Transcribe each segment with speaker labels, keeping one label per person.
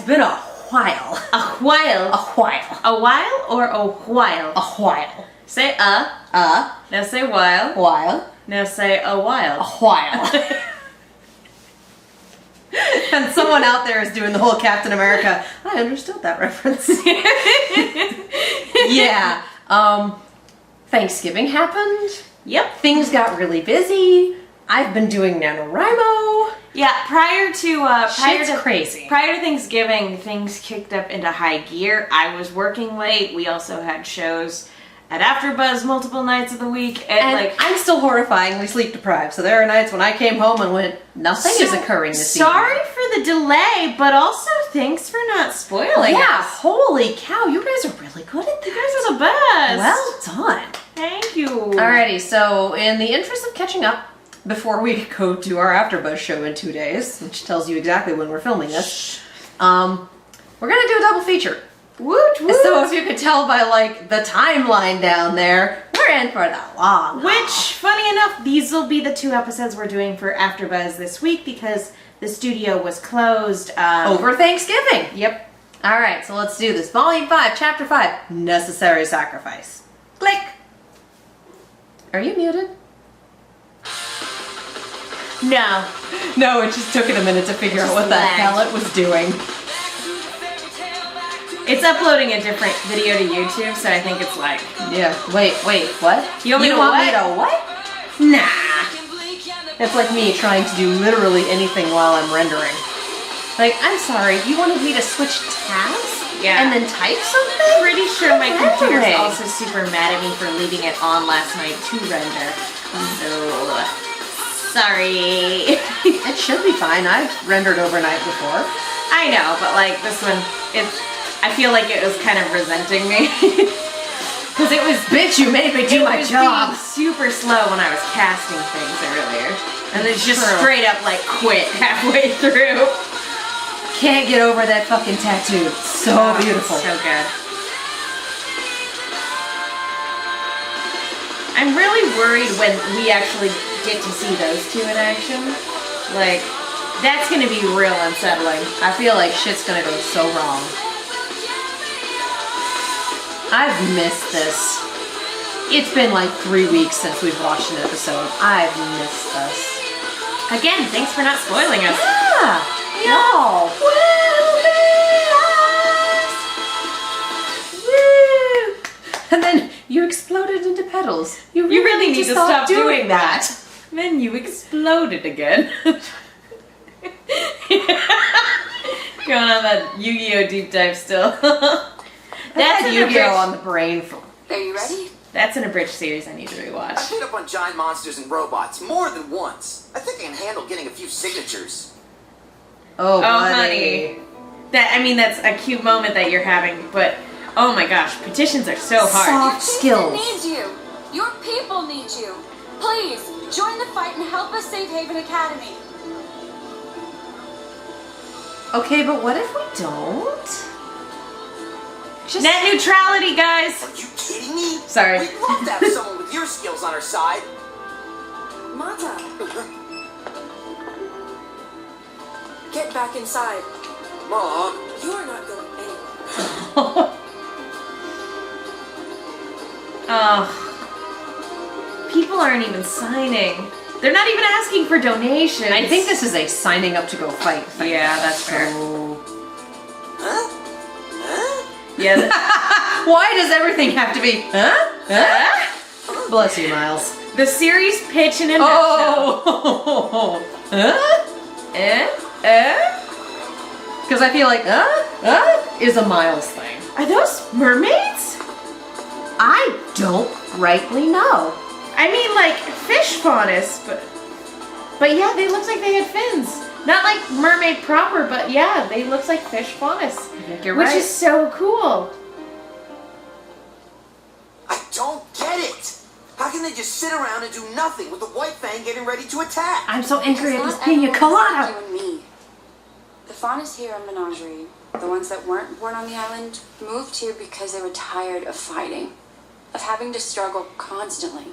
Speaker 1: been a while.
Speaker 2: A while?
Speaker 1: A while.
Speaker 2: A while or a while?
Speaker 1: A while.
Speaker 2: Say Now say while.
Speaker 1: While.
Speaker 2: Now say a while.
Speaker 1: A while. And someone out there is doing the whole Captain America. I understood that reference. Yeah. Thanksgiving happened.
Speaker 2: Yep.
Speaker 1: Things got really busy. I've been doing NaNoWriMo.
Speaker 2: Yeah, prior to
Speaker 1: crazy.
Speaker 2: Prior to Thanksgiving, things kicked up into high gear. I was working late. We also had shows at AfterBuzz multiple nights of the week.
Speaker 1: And I'm still horrifyingly sleep deprived, so there are nights when I came home and went, nothing is occurring this evening.
Speaker 2: Sorry for the delay, but also thanks for not spoiling us.
Speaker 1: Holy cow, you guys are really good at this.
Speaker 2: You guys are the best.
Speaker 1: Well done.
Speaker 2: Thank you.
Speaker 1: Alrighty, so in the interest of catching up, before we go to our AfterBuzz show in 2 days, which tells you exactly when we're filming this, we're gonna do a double feature.
Speaker 2: Woot woot.
Speaker 1: So if you could tell by like the timeline down there, we're in for the long haul.
Speaker 2: Which, funny enough, these will be the 2 episodes we're doing for AfterBuzz this week because the studio was closed
Speaker 1: over Thanksgiving.
Speaker 2: Yep.
Speaker 1: All right, so let's do this. Volume 5, Chapter 5, Necessary Sacrifice. Click. Are you muted?
Speaker 2: No.
Speaker 1: No, it just took it a minute to figure out what the hell it was doing.
Speaker 2: It's uploading a different video to YouTube, so I think it's like...
Speaker 1: Yeah. Wait, what?
Speaker 2: You want me to
Speaker 1: what? Nah. That's like me trying to do literally anything while I'm rendering. Like, I'm sorry, you wanted me to switch tabs?
Speaker 2: Yeah.
Speaker 1: And then type something?
Speaker 2: Pretty sure my computer's also super mad at me for leaving it on last night to render. So... sorry.
Speaker 1: It should be fine. I've rendered overnight before.
Speaker 2: I know, but like this one, I feel like it was kind of resenting me. Because it was...
Speaker 1: Bitch, you made me do my job.
Speaker 2: Being super slow when I was casting things earlier. And then just straight up like quit halfway through.
Speaker 1: Can't get over that fucking tattoo. So beautiful.
Speaker 2: So good. I'm really worried when we actually get to see those 2 in action. Like, that's gonna be real unsettling.
Speaker 1: I feel like shit's gonna go so wrong. I've missed this. It's been like 3 weeks since we've watched an episode. I've missed this.
Speaker 2: Again, thanks for not spoiling us.
Speaker 1: Yeah! No! Woo! And then you exploded into petals. You
Speaker 2: really need to stop doing
Speaker 1: that.
Speaker 2: Then you exploded again. Going on that Yu-Gi-Oh deep dive still.
Speaker 1: That's Yu-Gi-Oh on the brain.
Speaker 3: Are you ready?
Speaker 2: That's an abridged series I need to rewatch.
Speaker 4: I beat up on giant monsters and robots more than once. I think I can handle getting a few signatures.
Speaker 1: Oh,
Speaker 2: honey. That's a cute moment that you're having, but oh my gosh, petitions are so hard.
Speaker 1: Soft skills.
Speaker 3: Needs you. Your people need you. Please, join the fight and help us save Haven Academy.
Speaker 1: Okay, but what if we don't?
Speaker 2: Just net neutrality, guys.
Speaker 4: Are you kidding me?
Speaker 2: Sorry.
Speaker 4: We'd love to have someone with your skills on our side.
Speaker 3: Mata. Get back inside.
Speaker 4: Mom.
Speaker 3: You are not going anywhere.
Speaker 2: Oh. People aren't even signing. They're not even asking for donations.
Speaker 1: I think this is a signing up to go fight thing.
Speaker 2: Yeah, that's fair.
Speaker 4: Huh?
Speaker 2: Yeah.
Speaker 1: Why does everything have to be, huh? Bless you, Miles.
Speaker 2: The series pitch in a nutshell.
Speaker 1: Oh! Because I feel like, is a Miles thing.
Speaker 2: Are those mermaids?
Speaker 1: I don't rightly know.
Speaker 2: I mean, like, fish faunus, but yeah, they look like they had fins. Not like mermaid proper, but yeah, they look like fish faunus.
Speaker 1: I think you're
Speaker 2: which
Speaker 1: right.
Speaker 2: is so cool.
Speaker 4: I don't get it. How can they just sit around and do nothing with the White Fang getting ready to attack?
Speaker 1: I'm so angry at
Speaker 3: Because
Speaker 1: this
Speaker 3: not
Speaker 1: pina
Speaker 3: everyone's
Speaker 1: colada.
Speaker 3: like you and me. The faunus here in Menagerie, the ones that weren't born on the island, moved here because they were tired of fighting, of having to struggle constantly.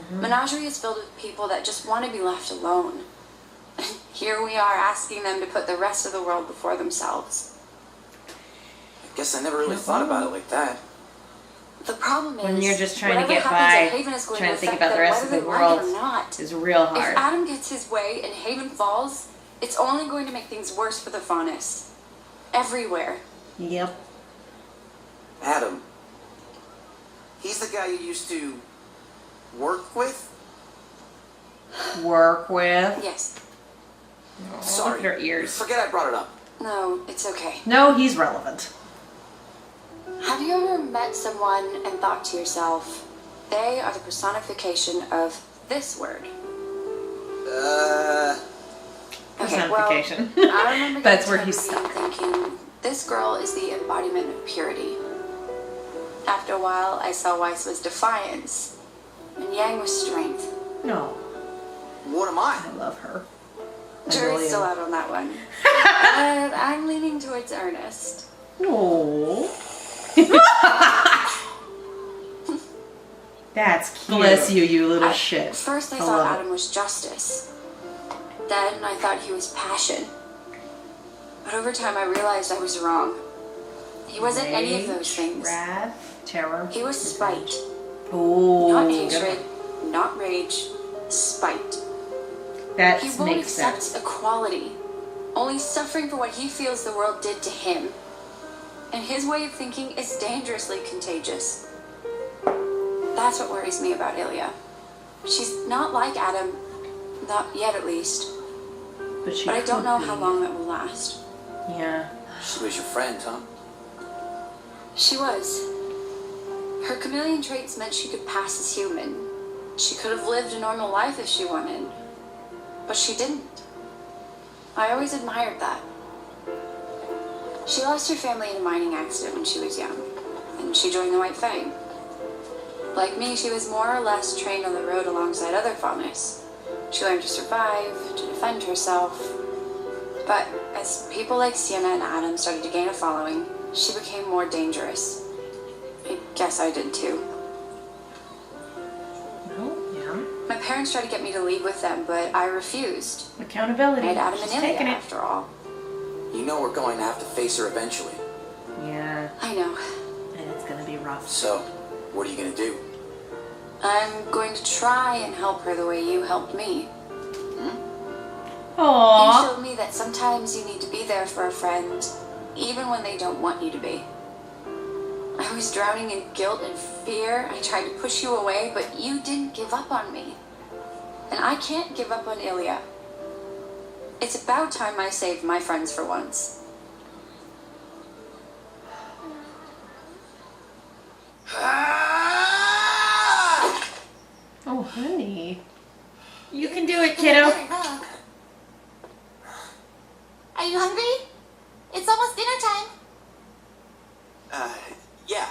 Speaker 3: Menagerie is filled with people that just want to be left alone. Here we are asking them to put the rest of the world before themselves.
Speaker 4: Guess I never really thought about it like that.
Speaker 3: The problem is,
Speaker 2: When you're just trying to
Speaker 3: whatever
Speaker 2: get
Speaker 3: happens
Speaker 2: by,
Speaker 3: at Haven is going
Speaker 2: trying
Speaker 3: to
Speaker 2: to think
Speaker 3: affect
Speaker 2: about the
Speaker 3: them
Speaker 2: rest of
Speaker 3: whether
Speaker 2: the
Speaker 3: they like it
Speaker 2: world
Speaker 3: or not.
Speaker 2: is real
Speaker 3: If
Speaker 2: hard.
Speaker 3: Adam gets his way and Haven falls, it's only going to make things worse for the Faunus. Everywhere.
Speaker 1: Yep.
Speaker 4: Adam. He's the guy you used to work with?
Speaker 1: Work with.
Speaker 3: Yes.
Speaker 2: Oh,
Speaker 4: Sorry.
Speaker 2: look at her ears.
Speaker 4: Forget I brought it up.
Speaker 3: No, it's okay.
Speaker 1: No, he's relevant.
Speaker 3: Have you ever met someone and thought to yourself, they are the personification of this word? Okay, well,
Speaker 2: Personification.
Speaker 3: I remember
Speaker 1: That's
Speaker 3: getting
Speaker 1: where he's
Speaker 3: to and thinking, this girl is the embodiment of purity. After a while, I saw Weiss was defiance, and Yang was strength.
Speaker 1: No,
Speaker 4: What am I?
Speaker 1: I love her. I
Speaker 3: Jury's
Speaker 1: really
Speaker 3: still
Speaker 1: am.
Speaker 3: out on that one. But I'm leaning towards Ernest.
Speaker 1: Oh,
Speaker 2: That's cute.
Speaker 1: bless you, you little
Speaker 3: At
Speaker 1: shit.
Speaker 3: first, I
Speaker 1: I
Speaker 3: thought
Speaker 1: love it.
Speaker 3: Adam was justice. Then I thought he was passion. But over time, I realized I was wrong. He wasn't any of those things.
Speaker 2: Wrath.
Speaker 1: Terror.
Speaker 3: He was spite.
Speaker 1: Oh,
Speaker 3: Not
Speaker 1: good
Speaker 3: hatred,
Speaker 1: one.
Speaker 3: not rage, spite.
Speaker 2: That
Speaker 3: He won't
Speaker 2: makes
Speaker 3: accept
Speaker 2: sense.
Speaker 3: equality, only suffering for what he feels the world did to him. And his way of thinking is dangerously contagious. That's what worries me about Ilya. She's not like Adam, not yet at least,
Speaker 1: But she
Speaker 3: but I don't
Speaker 1: could
Speaker 3: know
Speaker 1: be.
Speaker 3: how long that will last.
Speaker 2: Yeah.
Speaker 4: She was your friend, huh?
Speaker 3: She was. Her chameleon traits meant she could pass as human. She could have lived a normal life if she wanted. But she didn't. I always admired that. She lost her family in a mining accident when she was young, and she joined the White Fang. Like me, she was more or less trained on the road alongside other Faunus. She learned to survive, to defend herself. But as people like Sienna and Adam started to gain a following, she became more dangerous. I guess I did too.
Speaker 1: Well, yeah.
Speaker 3: My parents tried to get me to leave with them, but I refused. I
Speaker 2: Accountability.
Speaker 3: had Adam
Speaker 2: She's
Speaker 3: and Ilya
Speaker 2: taking it.
Speaker 3: after all.
Speaker 4: You know we're going to have to face her eventually.
Speaker 2: Yeah.
Speaker 3: I know.
Speaker 1: And it's gonna be rough.
Speaker 4: So, what are you gonna do?
Speaker 3: I'm going to try and help her the way you helped me. You
Speaker 2: Aww.
Speaker 3: showed me that sometimes you need to be there for a friend, even when they don't want you to be. I was drowning in guilt and fear. I tried to push you away, but you didn't give up on me. And I can't give up on Ilya. It's about time I saved my friends for once.
Speaker 1: Oh, honey.
Speaker 2: You can do it, kiddo.
Speaker 5: Are you hungry? It's almost dinner time.
Speaker 6: Yeah.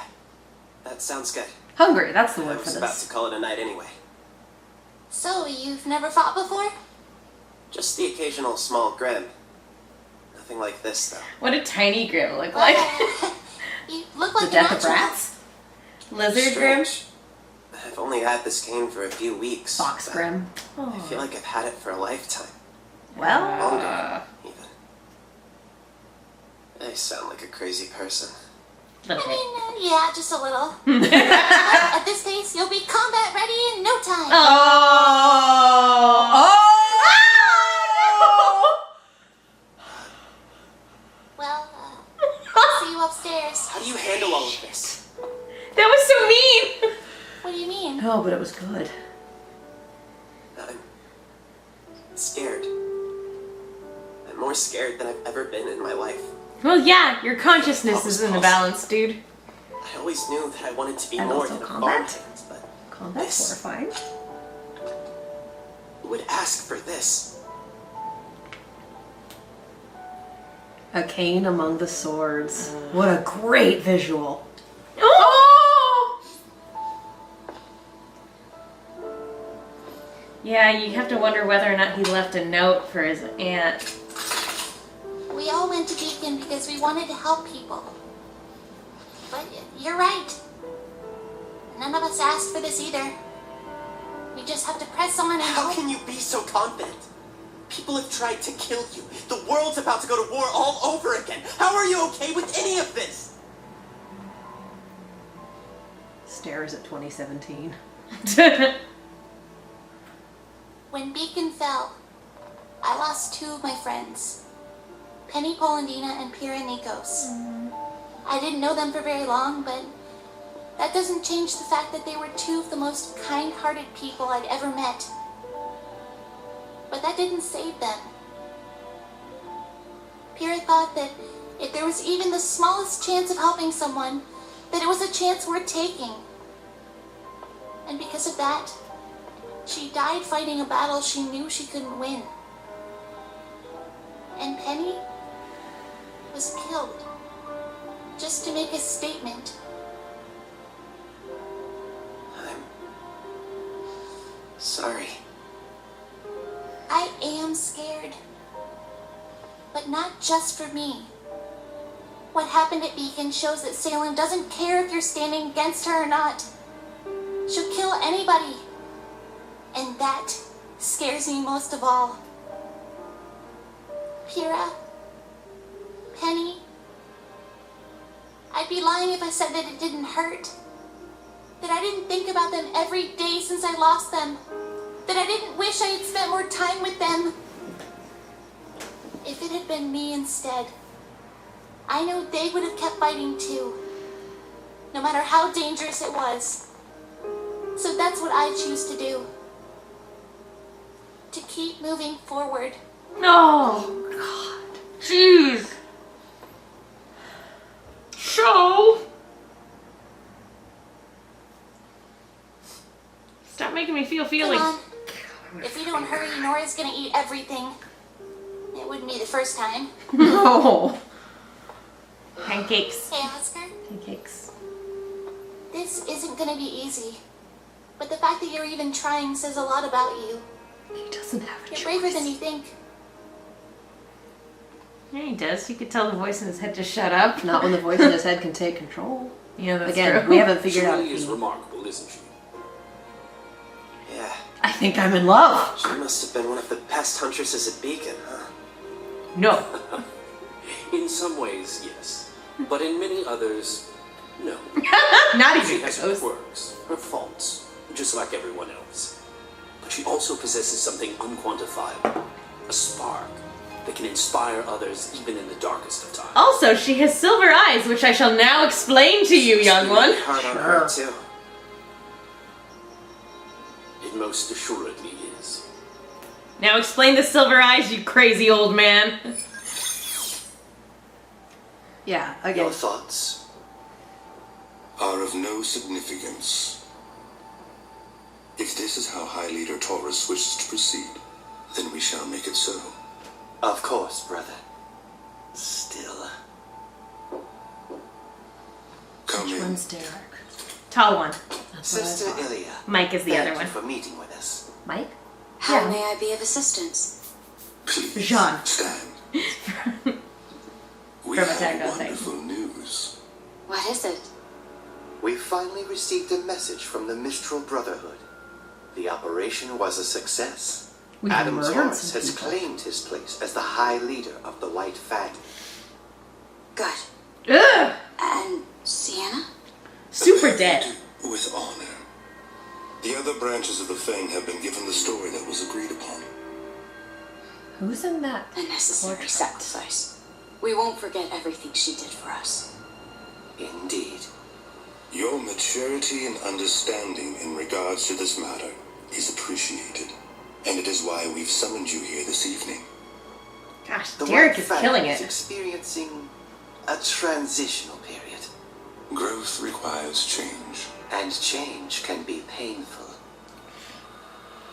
Speaker 6: That sounds good.
Speaker 1: Hungry, that's the
Speaker 6: I
Speaker 1: word for
Speaker 6: was about
Speaker 1: this.
Speaker 6: to call it a night anyway.
Speaker 5: So, you've never fought before?
Speaker 6: Just the occasional small grim. Nothing like this, though.
Speaker 2: What a tiny grim look like.
Speaker 5: You look
Speaker 1: The
Speaker 5: like a
Speaker 1: death of
Speaker 5: natural.
Speaker 1: rats?
Speaker 2: Lizard grim.
Speaker 6: Strange. I've only had this cane for a few weeks.
Speaker 1: Fox
Speaker 6: but
Speaker 1: grim.
Speaker 6: I feel like I've had it for a lifetime.
Speaker 1: Well,
Speaker 6: Longer, even. I sound like a crazy person.
Speaker 2: Little
Speaker 5: I
Speaker 2: bit.
Speaker 5: mean, yeah, just a little. But at this pace, you'll be combat ready in no time.
Speaker 2: Oh.
Speaker 5: Well, I'll see you upstairs.
Speaker 6: How do you handle all of this?
Speaker 2: That was so mean.
Speaker 5: What do you mean?
Speaker 1: no, but it was good.
Speaker 6: I'm scared. I'm more scared than I've ever been in my life.
Speaker 2: Well, yeah, your consciousness is in the balance, dude.
Speaker 6: I always knew that I wanted to be
Speaker 1: And
Speaker 6: more
Speaker 1: also
Speaker 6: than a
Speaker 1: combat.
Speaker 6: farmhand, but
Speaker 1: Combat's
Speaker 6: This-
Speaker 1: horrifying.
Speaker 6: who would ask for this?
Speaker 1: A cane among the swords. What a great visual.
Speaker 2: Oh! Yeah, you have to wonder whether or not he left a note for his aunt.
Speaker 5: We all went to Beacon because we wanted to help people. But you're right. None of us asked for this either. We just have to press on and
Speaker 6: How
Speaker 5: hope.
Speaker 6: can you be so confident? People have tried to kill you. The world's about to go to war all over again. How are you okay with any of this?
Speaker 1: stares at 2017.
Speaker 5: When Beacon fell, I lost two of my friends, Penny Polandina and Pira Nikos. I didn't know them for very long, but that doesn't change the fact that they were two of the most kind-hearted people I'd ever met. But that didn't save them. Pira thought that if there was even the smallest chance of helping someone, that it was a chance worth taking. And because of that, she died fighting a battle she knew she couldn't win. And Penny was killed just to make a statement.
Speaker 6: I'm sorry.
Speaker 5: I am scared. But not just for me. What happened at Beacon shows that Salem doesn't care if you're standing against her or not. She'll kill anybody. And that scares me most of all. Pira, Penny, I'd be lying if I said that it didn't hurt. That I didn't think about them every day since I lost them. That I didn't wish I had spent more time with them. If it had been me instead, I know they would have kept fighting too, no matter how dangerous it was. So that's what I choose to do. To keep moving forward.
Speaker 2: No. God. Jeez. So. Stop making me feel feelings.
Speaker 5: Come on. If we don't hurry, Nora's gonna eat everything. It wouldn't be the first time.
Speaker 1: No.
Speaker 2: Pancakes.
Speaker 5: Hey, Oscar.
Speaker 1: Pancakes.
Speaker 5: This isn't gonna be easy. But the fact that you're even trying says a lot about you.
Speaker 1: He doesn't have a
Speaker 5: You're
Speaker 1: choice.
Speaker 5: braver than you think.
Speaker 2: Yeah, he does. You could tell the voice in his head to shut up.
Speaker 1: Not when the voice in his head can take control.
Speaker 2: Yeah, that's
Speaker 1: Again,
Speaker 2: true.
Speaker 1: we haven't figured out.
Speaker 7: She is remarkable, isn't she?
Speaker 6: Yeah,
Speaker 1: I think I'm in love.
Speaker 6: she must have been one of the best huntresses at Beacon, huh?
Speaker 2: No.
Speaker 7: In some ways, yes. But in many others, no.
Speaker 2: Not
Speaker 7: She
Speaker 2: even
Speaker 7: has her
Speaker 2: close.
Speaker 7: quirks, her faults, just like everyone else. But she also possesses something unquantifiable, a spark that can inspire others even in the darkest of times.
Speaker 2: Also, she has silver eyes, which I shall now explain to you, young one.
Speaker 6: Hard on her, too.
Speaker 7: It most assuredly is.
Speaker 2: Now explain the silver eyes, you crazy old man.
Speaker 1: Yeah,
Speaker 6: Your
Speaker 1: again.
Speaker 6: thoughts?
Speaker 8: Are of no significance. If this is how High Leader Taurus wishes to proceed, then we shall make it so.
Speaker 6: Of course, brother. Still.
Speaker 8: Come
Speaker 1: Which
Speaker 8: in.
Speaker 1: one's Derek?
Speaker 2: Tall one.
Speaker 1: That's what I
Speaker 6: Sister
Speaker 1: thought.
Speaker 6: Ilya.
Speaker 2: Mike is the
Speaker 6: thank
Speaker 2: other
Speaker 6: you
Speaker 2: one.
Speaker 6: for meeting with us.
Speaker 1: Mike?
Speaker 3: How
Speaker 1: Yeah.
Speaker 3: may I be of assistance?
Speaker 8: Please
Speaker 2: Jean.
Speaker 8: stand. We
Speaker 2: From
Speaker 8: have
Speaker 2: Attack on Titan.
Speaker 8: wonderful news.
Speaker 3: What is it?
Speaker 6: We finally received a message from the Mistral Brotherhood. The operation was a success.
Speaker 1: We
Speaker 6: Adam
Speaker 1: murdered
Speaker 6: Taurus
Speaker 1: some
Speaker 6: has
Speaker 1: people.
Speaker 6: claimed his place as the High Leader of the White Fang.
Speaker 3: Good.
Speaker 2: Ugh!
Speaker 3: And Sienna?
Speaker 2: Super dead.
Speaker 8: With honor. The other branches of the Fang have been given the story that was agreed upon.
Speaker 1: Who's in that?
Speaker 3: A necessary sacrifice. We won't forget everything she did for us.
Speaker 6: Indeed.
Speaker 8: Your maturity and understanding in regards to this matter is appreciated. And it is why we've summoned you here this evening.
Speaker 2: Gosh,
Speaker 6: The
Speaker 2: Derek
Speaker 6: White
Speaker 2: is
Speaker 6: Fang
Speaker 2: killing
Speaker 6: is
Speaker 2: it.
Speaker 6: experiencing a transitional period.
Speaker 8: Growth requires change.
Speaker 6: And change can be painful.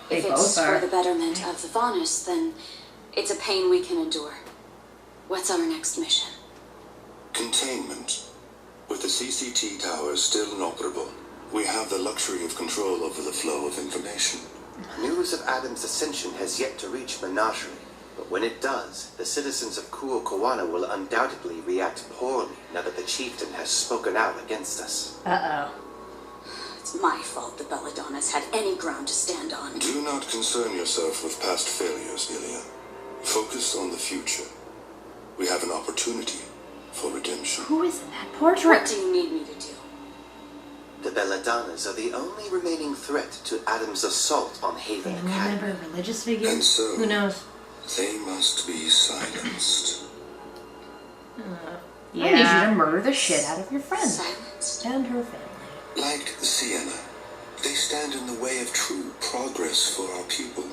Speaker 2: They
Speaker 3: If
Speaker 2: both
Speaker 3: it's
Speaker 2: are.
Speaker 3: for the betterment of the Faunus, then it's a pain we can endure. What's our next mission?
Speaker 8: Containment. With the CCT tower still inoperable, we have the luxury of control over the flow of information.
Speaker 6: News of Adam's ascension has yet to reach Menagerie, but when it does, the citizens of Kuokawana will undoubtedly react poorly now that the chieftain has spoken out against us.
Speaker 2: Uh-oh.
Speaker 3: It's my fault the Belladonna's had any ground to stand on.
Speaker 8: Do not concern yourself with past failures, Ilya. Focus on the future. We have an opportunity for redemption.
Speaker 2: Who is in that
Speaker 3: What
Speaker 2: portrait?
Speaker 3: do you need me to do?
Speaker 6: The Belladonnas are the only remaining threat to Adam's assault on Haven Academy.
Speaker 2: Remember, religious figure?
Speaker 8: And so,
Speaker 2: Who knows?
Speaker 8: they must be silenced.
Speaker 1: I need you to murder the shit out of your friend
Speaker 3: Silenced?
Speaker 1: and her family.
Speaker 8: Like Sienna, they stand in the way of true progress for our people.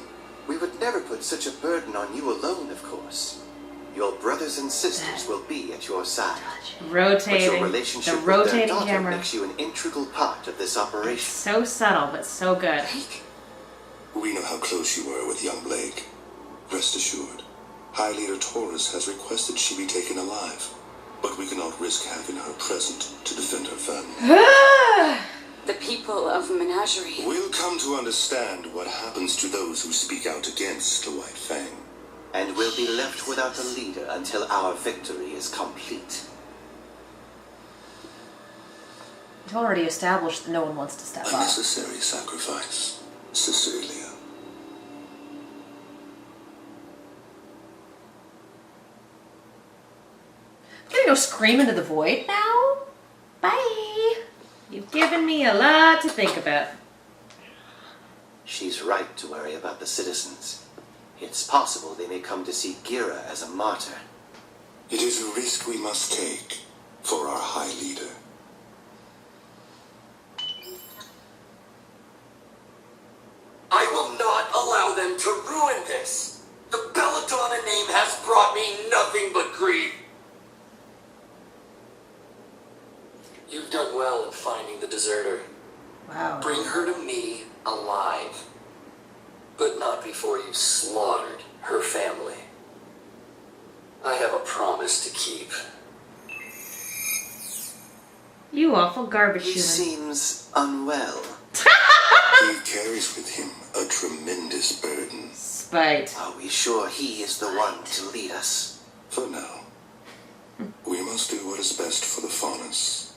Speaker 6: We would never put such a burden on you alone, of course. Your brothers and sisters will be at your side. But your
Speaker 2: Rotating.
Speaker 6: relationship
Speaker 2: The
Speaker 6: with their
Speaker 2: rotating
Speaker 6: daughter
Speaker 2: camera.
Speaker 6: makes you an integral part of this operation.
Speaker 2: So subtle, but so good.
Speaker 8: We know how close you were with young Blake. Rest assured, High Leader Taurus has requested she be taken alive, but we cannot risk having her present to defend her family.
Speaker 3: The people of Menagerie.
Speaker 8: We'll come to understand what happens to those who speak out against the White Fang.
Speaker 6: And we'll be left without a leader until our victory is complete.
Speaker 1: We've already established that no one wants to step
Speaker 8: A
Speaker 1: up.
Speaker 8: necessary sacrifice, Sister Ilia.
Speaker 1: I'm gonna go scream into the void now? Bye!
Speaker 2: You've given me a lot to think about.
Speaker 6: She's right to worry about the citizens. It's possible they may come to see Gira as a martyr.
Speaker 8: It is a risk we must take for our High Leader.
Speaker 9: I will not allow them to ruin this. The Belladonna name has brought me nothing but grief. You've done well in finding the deserter.
Speaker 1: Wow.
Speaker 9: Bring her to me alive. But not before you've slaughtered her family. I have a promise to keep.
Speaker 2: You awful garbage
Speaker 6: He
Speaker 2: human.
Speaker 6: seems unwell.
Speaker 8: He carries with him a tremendous burden.
Speaker 2: Spite.
Speaker 6: Are we sure he is the one to lead us?
Speaker 8: For now, we must do what is best for the Faunus.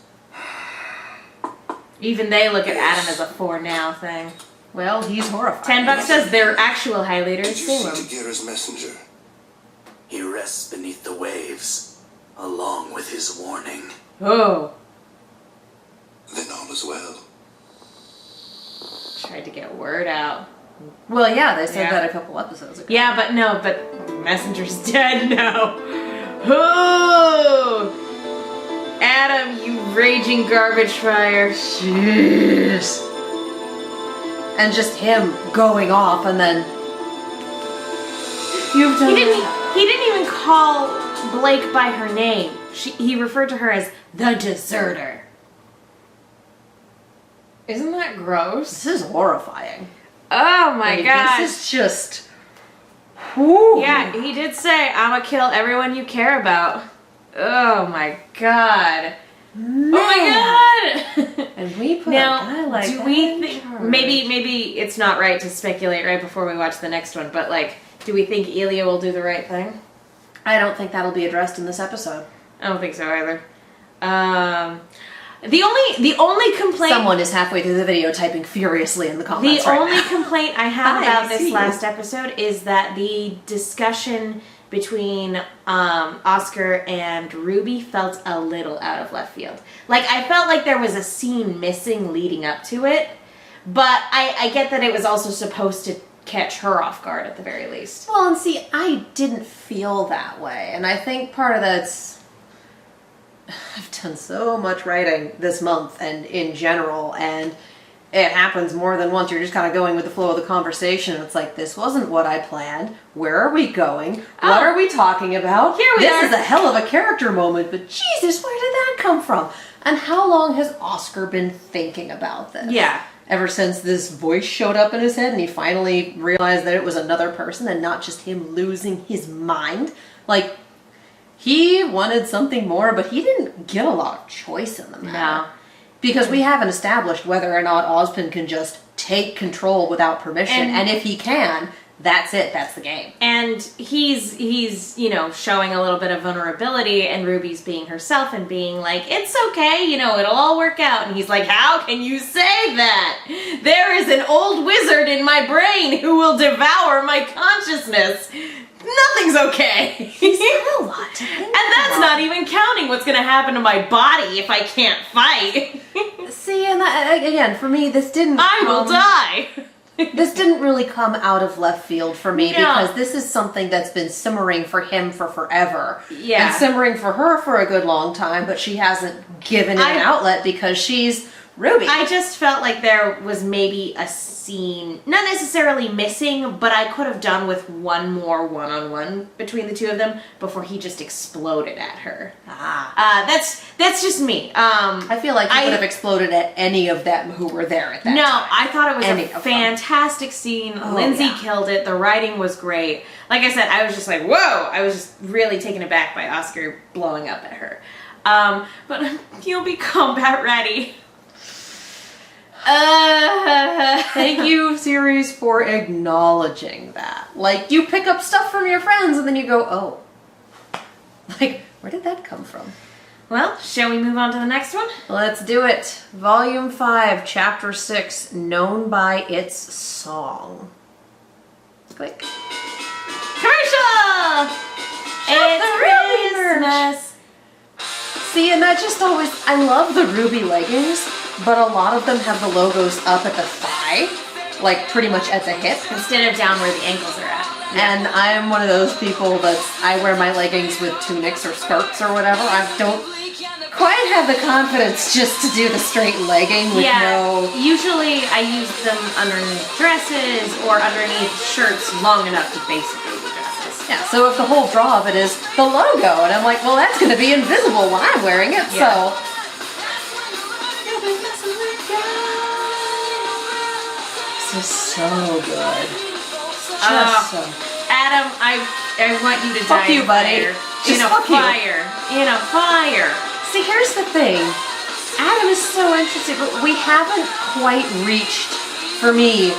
Speaker 2: Even they look at Adam as a for now thing.
Speaker 1: Well, he's horrified.
Speaker 2: $10 says they're actual High Leaders.
Speaker 8: Did you
Speaker 2: See
Speaker 8: see
Speaker 2: them.
Speaker 8: to Gira's messenger?
Speaker 9: He rests beneath the waves, along with his warning.
Speaker 2: Oh.
Speaker 8: Then all is well.
Speaker 2: Tried to get word out.
Speaker 1: Well, yeah, they said
Speaker 2: Yeah.
Speaker 1: that a couple episodes ago.
Speaker 2: Yeah, but no, but Messenger's dead now. Oh! Adam, you raging garbage fire.
Speaker 1: Jeez. And just him going off and then... You've done
Speaker 2: He didn't even call Blake by her name. He referred to her as the deserter. Isn't that gross?
Speaker 1: This is horrifying.
Speaker 2: Oh my gosh.
Speaker 1: This is just... Whew.
Speaker 2: Yeah, he did say, I'm gonna kill everyone you care about. Oh my god.
Speaker 1: Man.
Speaker 2: Oh my god!
Speaker 1: And we put
Speaker 2: Now,
Speaker 1: a guy like
Speaker 2: do
Speaker 1: that
Speaker 2: we
Speaker 1: in
Speaker 2: think
Speaker 1: charge.
Speaker 2: maybe it's not right to speculate right before we watch the next one, but like, do we think Elia will do the right thing?
Speaker 1: I don't think that'll be addressed in this episode.
Speaker 2: I don't think so either. The only complaint
Speaker 1: Someone is halfway through the video typing furiously in the
Speaker 2: the
Speaker 1: comments right
Speaker 2: only
Speaker 1: now.
Speaker 2: complaint I have
Speaker 1: Hi,
Speaker 2: about
Speaker 1: I
Speaker 2: this
Speaker 1: see you.
Speaker 2: last episode is that the discussion between Oscar and Ruby felt a little out of left field. Like, I felt like there was a scene missing leading up to it, but I get that it was also supposed to catch her off guard at the very least.
Speaker 1: Well, and see, I didn't feel that way. And I think part of that's... I've done so much writing this month and in general, and it happens more than once. You're just kind of going with the flow of the conversation. It's like, this wasn't what I planned. Where are we going? What are we talking about?
Speaker 2: Here we
Speaker 1: This
Speaker 2: are.
Speaker 1: is a hell of a character moment, but Jesus, where did that come from? And how long has Oscar been thinking about this?
Speaker 2: Yeah.
Speaker 1: Ever since this voice showed up in his head and he finally realized that it was another person and not just him losing his mind. Like, he wanted something more, but he didn't get a lot of choice in the matter.
Speaker 2: No.
Speaker 1: Because we haven't established whether or not Ozpin can just take control without permission. And if he can, that's it. That's the game.
Speaker 2: And he's you know, showing a little bit of vulnerability, and Ruby's being herself and being like, it's okay, you know, it'll all work out. And he's like, how can you say that? There is an old wizard in my brain who will devour my consciousness. Nothing's okay.
Speaker 1: He's got a lot to think
Speaker 2: And that's
Speaker 1: about.
Speaker 2: not even counting what's going to happen to my body if I can't fight.
Speaker 1: See, and that, again, for me, this didn't.
Speaker 2: I will die.
Speaker 1: This didn't really come out of left field for me
Speaker 2: No.
Speaker 1: because this is something that's been simmering for him for forever.
Speaker 2: Yeah.
Speaker 1: And simmering for her for a good long time, but she hasn't given it an outlet because she's Ruby.
Speaker 2: I just felt like there was maybe a scene, not necessarily missing, but I could have done with one more one-on-one between the two of them before he just exploded at her. That's just me.
Speaker 1: I feel like he would have exploded at any of them who were there at that
Speaker 2: No,
Speaker 1: time.
Speaker 2: I thought it was
Speaker 1: Any
Speaker 2: a
Speaker 1: of them.
Speaker 2: fantastic scene.
Speaker 1: Oh,
Speaker 2: Lindsay
Speaker 1: yeah.
Speaker 2: killed it. The writing was great. Like I said, I was just like, whoa! I was just really taken aback by Oscar blowing up at her. But you'll be combat ready.
Speaker 1: Thank you, series, for acknowledging that. Like, you pick up stuff from your friends and then you go, oh. Like, where did that come from?
Speaker 2: Well, shall we move on to the next one?
Speaker 1: Let's do it. Volume 5, Chapter 6, Known by Its Song. Click.
Speaker 2: Commercial! It's Christmas!
Speaker 1: See, and that just always, I love the Ruby leggings, but a lot of them have the logos up at the thigh, like pretty much at the hip.
Speaker 2: Instead of down where the ankles are at.
Speaker 1: And I'm one of those people I wear my leggings with tunics or skirts or whatever. I don't quite have the confidence just to do the straight legging with no...
Speaker 2: Usually I use them underneath dresses or underneath shirts long enough to basically be dresses.
Speaker 1: Yeah, so if the whole draw of it is the logo, and I'm like, well, that's going to be invisible when I'm wearing it, so... This is so good. Just so...
Speaker 2: Adam, I want you to
Speaker 1: Fuck
Speaker 2: die
Speaker 1: you,
Speaker 2: in
Speaker 1: buddy.
Speaker 2: fire.
Speaker 1: Just
Speaker 2: in a
Speaker 1: fuck you.
Speaker 2: fire. In a fire.
Speaker 1: See, here's the thing. Adam is so interested, but we haven't quite reached, for me,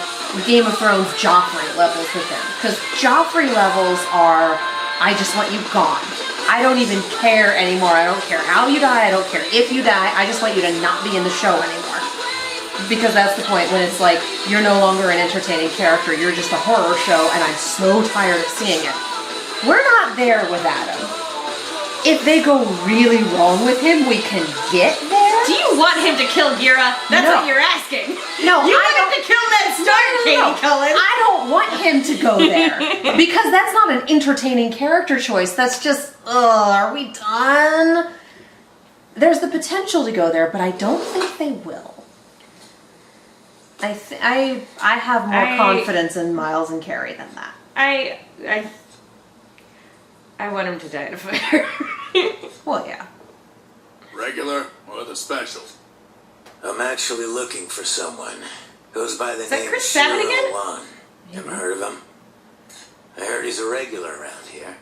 Speaker 1: Game of Thrones Joffrey levels with him. Because Joffrey levels are, I just want you gone. I don't even care anymore. I don't care how you die. I don't care if you die. I just want you to not be in the show anymore. Because that's the point when it's like, you're no longer an entertaining character. You're just a horror show, and I'm so tired of seeing it. We're not there with Adam. If they go really wrong with him, we can get there.
Speaker 2: Do you want him to kill Gira? That's
Speaker 1: No.
Speaker 2: what you're asking.
Speaker 1: No,
Speaker 2: you
Speaker 1: I
Speaker 2: want him to kill that star, Katie Cullen.
Speaker 1: I don't want him to go there. Because that's not an entertaining character choice. That's just, are we done? There's the potential to go there, but I don't think they will. I have more confidence in Miles and Carrie than that.
Speaker 2: I want him to die in a fire.
Speaker 1: Well, yeah.
Speaker 8: Regular or the special?
Speaker 4: I'm actually looking for someone. Goes by the
Speaker 2: Is that
Speaker 4: name
Speaker 2: Chris Sabat
Speaker 4: Shiro
Speaker 2: again?
Speaker 4: Wan. Ever heard of him? I heard he's a regular around here.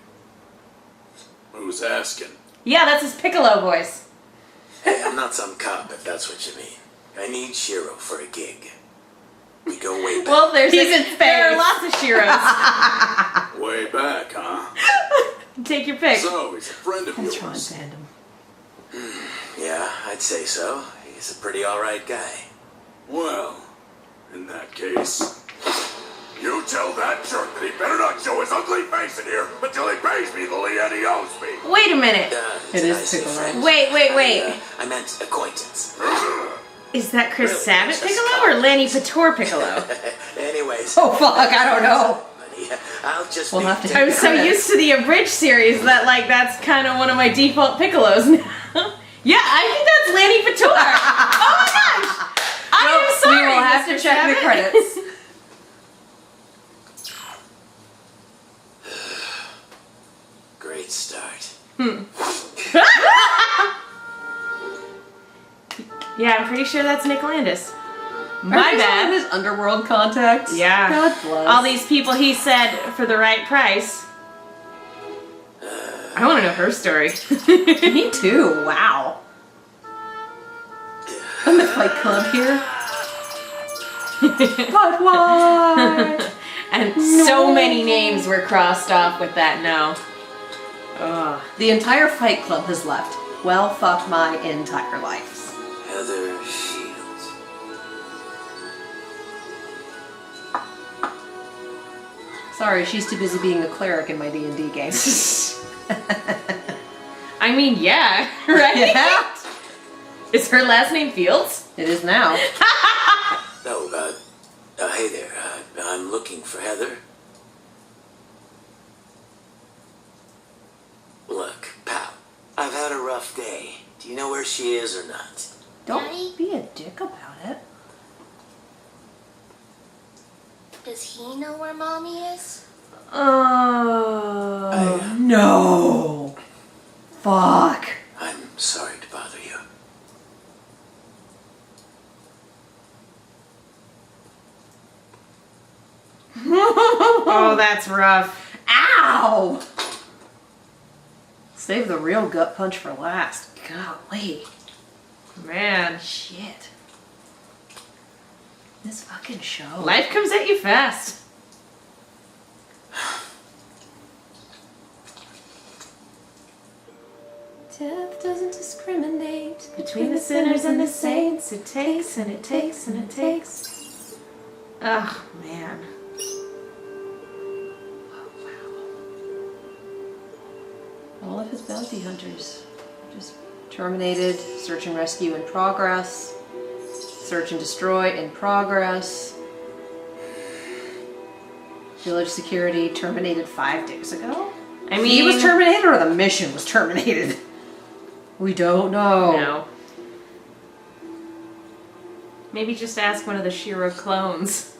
Speaker 8: Who's asking?
Speaker 2: Yeah, that's his Piccolo voice.
Speaker 4: Hey, I'm not some cop, if that's what you mean. I need Shiro for a gig. We go way back.
Speaker 2: Well, there
Speaker 1: space.
Speaker 2: are lots of Shiros.
Speaker 8: Way back, huh?
Speaker 2: Take your pick.
Speaker 8: So, he's a friend of
Speaker 1: That's Ron
Speaker 8: yours.
Speaker 1: fandom.
Speaker 4: Yeah, I'd say so. He's a pretty alright guy.
Speaker 8: Well, in that case, you tell that jerk that he better not show his ugly face in here until he pays me the lien he owes me.
Speaker 2: Wait a minute.
Speaker 4: It's
Speaker 1: It is
Speaker 4: nice to
Speaker 1: Piccolo.
Speaker 4: friend.
Speaker 2: Wait.
Speaker 4: I meant acquaintance.
Speaker 2: Is that Chris
Speaker 4: Really?
Speaker 2: Sabat
Speaker 4: Just
Speaker 2: Piccolo or Lanny Pator Piccolo?
Speaker 4: Anyways.
Speaker 1: Oh, fuck, I don't know.
Speaker 4: Buddy, I'll just
Speaker 1: We'll
Speaker 4: be
Speaker 1: have to
Speaker 2: I'm
Speaker 1: take
Speaker 2: so
Speaker 1: credits.
Speaker 2: used to the Abridged series that, like, that's kind of one of my default Piccolos now. Yeah, I think that's Lanny Pator. Oh my gosh! I'm sorry.
Speaker 1: We will have
Speaker 2: Mr.
Speaker 1: to check the
Speaker 2: Sabat.
Speaker 1: credits.
Speaker 4: Great start.
Speaker 2: Yeah, I'm pretty sure that's Nick Landis. My bad.
Speaker 1: His underworld contacts.
Speaker 2: Yeah.
Speaker 1: God bless.
Speaker 2: All these people he said for the right price. I want to know her story.
Speaker 1: Me too. Wow. I'm the Fight Club here. But why?
Speaker 2: And so many names were crossed off with that no. Ugh.
Speaker 1: The entire Fight Club has left. Well, fuck my entire life.
Speaker 4: Heather Shields.
Speaker 1: Sorry, she's too busy being a cleric in my D&D games.
Speaker 2: I mean, yeah, right?
Speaker 1: Yeah.
Speaker 2: Is her last name Fields?
Speaker 1: It is now.
Speaker 4: No, hey there. I'm looking for Heather. Look, pal, I've had a rough day. Do you know where she is or not?
Speaker 1: Don't
Speaker 5: Daddy?
Speaker 1: be a dick about it.
Speaker 5: Does he know where Mommy is?
Speaker 1: Oh, no. Fuck.
Speaker 4: I'm sorry to bother you.
Speaker 2: Oh, that's rough.
Speaker 1: Ow! Save the real gut punch for last. Golly.
Speaker 2: Man.
Speaker 1: Shit. This fucking show.
Speaker 2: Life comes at you fast.
Speaker 1: Death doesn't discriminate
Speaker 2: Between the sinners and the saints, it takes and it takes and it takes. Oh, man.
Speaker 1: All of his bounty hunters just terminated. Search and rescue in progress. Search and destroy in progress. Village security terminated 5 days ago.
Speaker 2: I mean,
Speaker 1: He was terminated or the mission was terminated? We don't know.
Speaker 2: No. Maybe just ask one of the Shiro clones.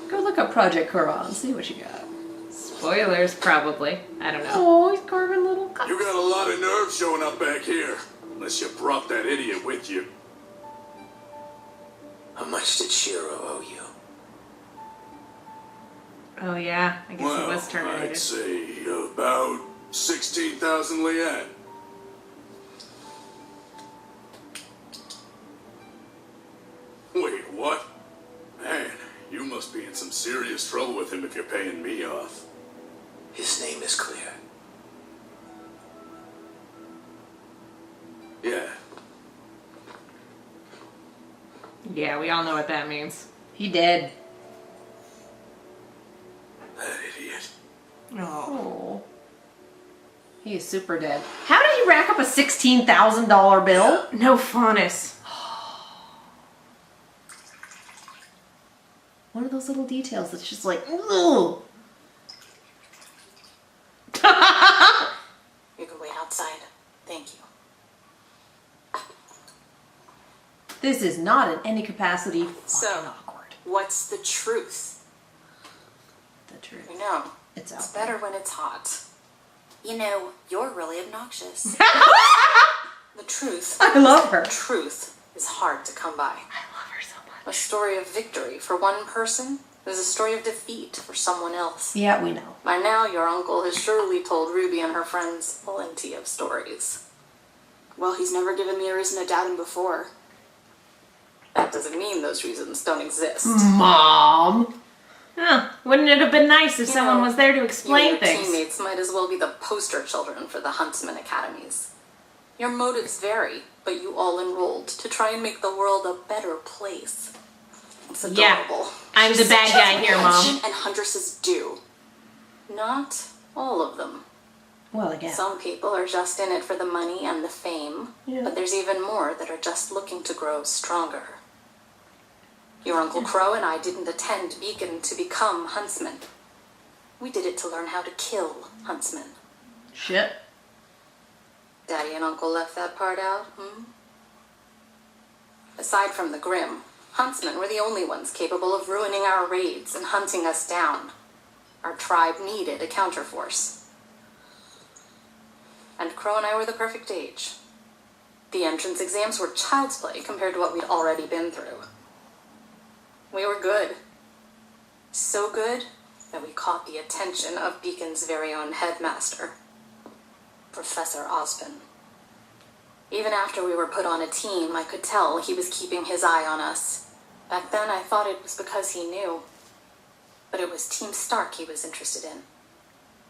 Speaker 1: Go look up Project Quran, see what you got.
Speaker 2: Spoilers, probably. I don't know.
Speaker 1: Oh, he's carving little cups.
Speaker 8: You got a lot of nerve showing up back here. Unless you brought that idiot with you.
Speaker 4: How much did Shiro owe you?
Speaker 2: Oh, yeah. I guess
Speaker 8: Well,
Speaker 2: it was terminated.
Speaker 8: I'd say about 16,000 liat. Wait, what? Man, you must be in some serious trouble with him if you're paying me off.
Speaker 4: His name is clear.
Speaker 8: Yeah.
Speaker 2: Yeah, we all know what that means.
Speaker 1: He dead.
Speaker 8: That idiot.
Speaker 1: Oh. He is super dead. How did he rack up a $16,000 bill?
Speaker 2: No Faunus.
Speaker 1: One of those little details that's just like, ugh.
Speaker 3: You can wait outside. Thank you.
Speaker 1: This is not in any capacity fucking
Speaker 3: So-
Speaker 1: awkward.
Speaker 3: What's the truth?
Speaker 1: The truth.
Speaker 3: You know,
Speaker 1: It's
Speaker 3: it's
Speaker 1: out there.
Speaker 3: better when it's hot. You know, you're really obnoxious. The truth.
Speaker 1: I love her.
Speaker 3: Truth is hard to come by.
Speaker 1: I love her so
Speaker 3: A
Speaker 1: much.
Speaker 3: story of victory for one person is a story of defeat for someone else.
Speaker 1: Yeah, we know.
Speaker 3: By now, your uncle has surely told Ruby and her friends plenty of stories. Well, he's never given me a reason to doubt him before. That doesn't mean those reasons don't exist.
Speaker 1: Mom.
Speaker 2: Huh. Wouldn't it have been nice if
Speaker 3: You
Speaker 2: someone
Speaker 3: know,
Speaker 2: was there to
Speaker 3: You and
Speaker 2: explain
Speaker 3: your
Speaker 2: things?
Speaker 3: teammates might as well be the poster children for the Huntsman Academies. Your motives vary, but you all enrolled to try and make the world a better place. It's
Speaker 2: Yeah.
Speaker 3: adorable.
Speaker 2: I'm the bad guy here, Mom.
Speaker 3: And huntresses do. Not all of them.
Speaker 1: Well, again.
Speaker 3: Some people are just in it for the money and the fame,
Speaker 1: Yeah.
Speaker 3: but there's even more that are just looking to grow stronger. Your Uncle Crow and I didn't attend Beacon to become huntsmen. We did it to learn how to kill huntsmen.
Speaker 1: Shit.
Speaker 3: Daddy and Uncle left that part out, Aside from the Grim, huntsmen were the only ones capable of ruining our raids and hunting us down. Our tribe needed a counterforce. And Crow and I were the perfect age. The entrance exams were child's play compared to what we'd already been through. We were good. So good that we caught the attention of Beacon's very own headmaster, Professor Osborne. Even after we were put on a team, I could tell he was keeping his eye on us. Back then, I thought it was because he knew. But it was Team Stark he was interested in.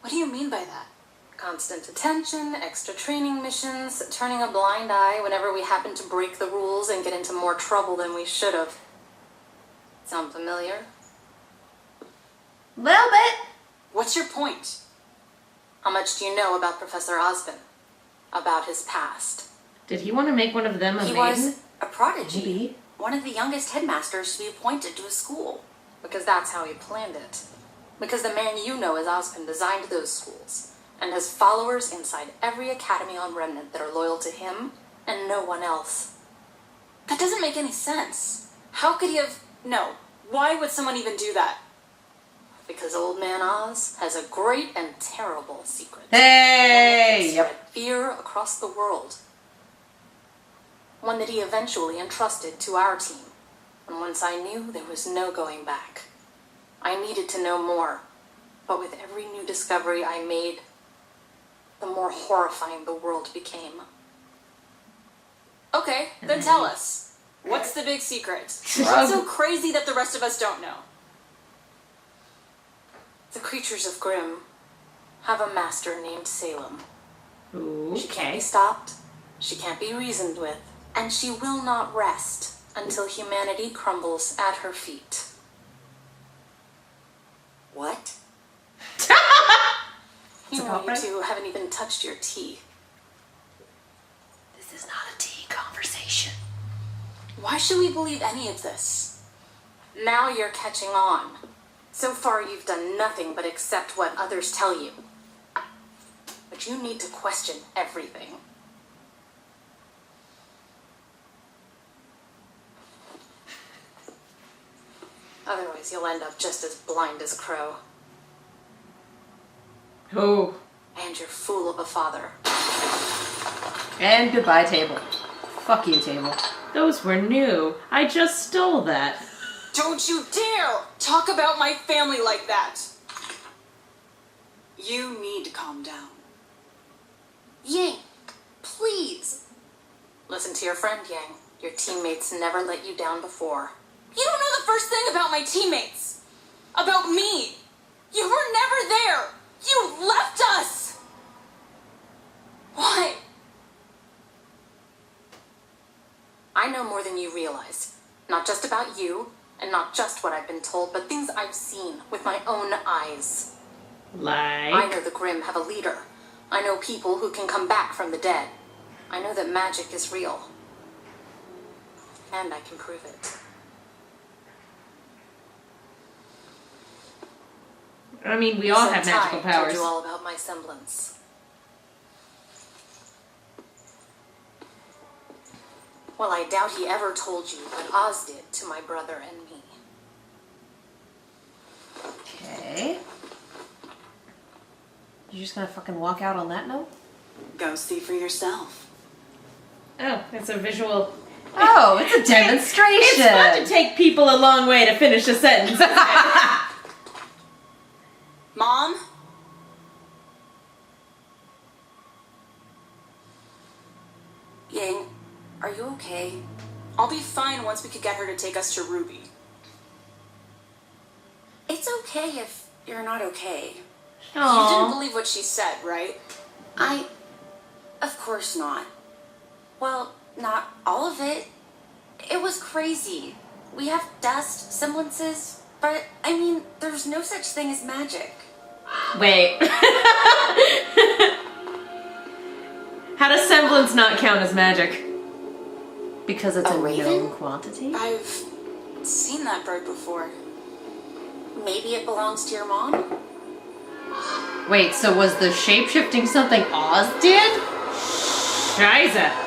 Speaker 3: What do you mean by that? Constant attention, extra training missions, turning a blind eye whenever we happened to break the rules and get into more trouble than we should have. Sound familiar?
Speaker 1: Little bit.
Speaker 3: What's your point? How much do you know about Professor Osborne? About his past?
Speaker 2: Did he want to make one of them a
Speaker 10: He
Speaker 2: maiden?
Speaker 10: was a prodigy.
Speaker 1: Maybe.
Speaker 10: One of the youngest headmasters to be appointed to a school.
Speaker 3: Because that's how he planned it. Because the man you know as Ozpin designed those schools, and has followers inside every academy on Remnant that are loyal to him and no one else.
Speaker 10: That doesn't make any sense. How could he have... No. Why would someone even do that?
Speaker 3: Because Old Man Oz has a great and terrible secret.
Speaker 1: Hey!
Speaker 3: One that can spread fear across the world. One that he eventually entrusted to our team. And once I knew, there was no going back. I needed to know more. But with every new discovery I made, the more horrifying the world became.
Speaker 10: Okay, then tell us. What's the big secret? What's so crazy that the rest of us don't know?
Speaker 3: The creatures of Grimm have a master named Salem. She can't be stopped, she can't be reasoned with, and she will not rest until humanity crumbles at her feet.
Speaker 10: What?
Speaker 3: You know, you two haven't even touched your tea.
Speaker 1: This is not a tea conversation.
Speaker 3: Why should we believe any of this? Now you're catching on. So far you've done nothing but accept what others tell you. But you need to question everything. Otherwise you'll end up just as blind as Crow.
Speaker 2: Oh.
Speaker 3: And your fool of a father.
Speaker 1: And goodbye, table. Fuck you, table.
Speaker 2: Those were new. I just stole that.
Speaker 10: Don't you dare talk about my family like that! You need to calm down.
Speaker 3: Yang, please. Listen to your friend, Yang. Your teammates never let you down before.
Speaker 10: You don't know the first thing about my teammates. About me. You were never there. You left us. Why?
Speaker 3: I know more than you realize. Not just about you, and not just what I've been told, but things I've seen with my own eyes. I
Speaker 2: Like?
Speaker 3: know the Grimm have a leader. I know people who can come back from the dead. I know that magic is real. And I can prove it.
Speaker 2: I mean, we all
Speaker 3: So
Speaker 2: have magical
Speaker 3: Ty told
Speaker 2: powers.
Speaker 3: you all about my semblance. Well, I doubt he ever told you what Oz did to my brother and me.
Speaker 1: Okay. You just gonna fucking walk out on that note?
Speaker 10: Go see for yourself.
Speaker 2: Oh, it's a visual.
Speaker 1: Oh, it's a demonstration.
Speaker 2: It's fun to take people a long way to finish a sentence.
Speaker 10: Mom?
Speaker 3: Yang, are you okay?
Speaker 10: I'll be fine once we could get her to take us to RWBY.
Speaker 3: It's okay if you're not okay.
Speaker 10: You didn't
Speaker 2: Aww.
Speaker 10: believe what she said, right?
Speaker 3: Of course not. Well, not all of it. It was crazy. We have dust, semblances, but I mean, there's no such thing as magic.
Speaker 2: Wait. How does semblance not count as magic?
Speaker 1: Because it's
Speaker 3: A
Speaker 1: a
Speaker 3: raven?
Speaker 1: known quantity?
Speaker 10: I've seen that bird before.
Speaker 3: Maybe it belongs to your mom?
Speaker 1: Wait, so was the shape-shifting something Oz did?
Speaker 2: Scheiße.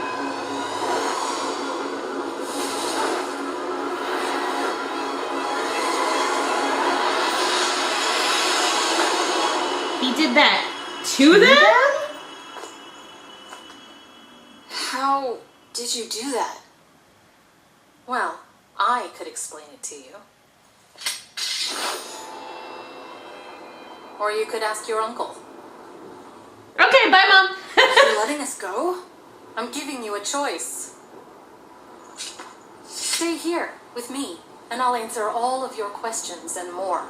Speaker 2: He did that to them?
Speaker 10: How did you do that?
Speaker 3: Well, I could explain it to you. Or you could ask your uncle.
Speaker 2: Okay, bye, Mom.
Speaker 3: You're letting us go? I'm giving you a choice. Stay here with me, and I'll answer all of your questions and more.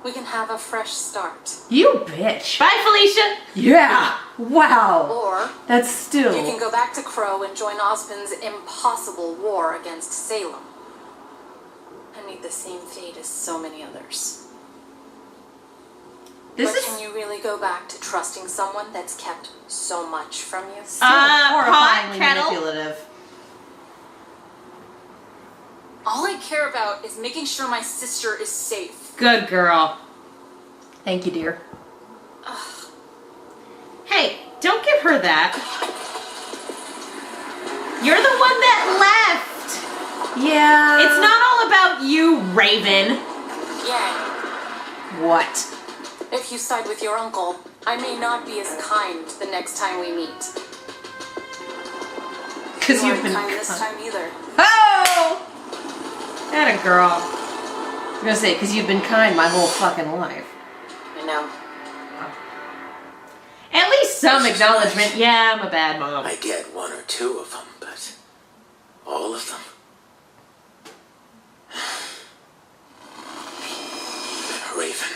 Speaker 3: We can have a fresh start.
Speaker 1: You bitch.
Speaker 2: Bye, Felicia.
Speaker 1: Yeah. Wow.
Speaker 3: Or
Speaker 1: That's still.
Speaker 3: you can go back to Crow and join Ozpin's impossible war against Salem. And meet the same fate as so many others.
Speaker 1: This
Speaker 10: But
Speaker 1: is
Speaker 10: can you really go back to trusting someone that's kept so much from you?
Speaker 1: still
Speaker 2: pot,
Speaker 1: horrifyingly
Speaker 2: kettle.
Speaker 1: manipulative.
Speaker 10: All I care about is making sure my sister is safe.
Speaker 2: Good girl.
Speaker 1: Thank you, dear.
Speaker 2: Hey, don't give her that. You're the one that left.
Speaker 1: Yeah.
Speaker 2: It's not all about you, Raven.
Speaker 10: Yeah,
Speaker 1: What?
Speaker 10: if you side with your uncle, I may not be as kind the next time we meet.
Speaker 1: Because
Speaker 10: You
Speaker 1: you've
Speaker 10: weren't
Speaker 1: been
Speaker 10: kind this time either.
Speaker 2: Oh! That a girl.
Speaker 1: I'm gonna say, because you've been kind my whole fucking life.
Speaker 10: I know.
Speaker 2: At least some acknowledgement. Yeah, I'm a bad mom.
Speaker 4: I get one or two of them, but all of them? Raven.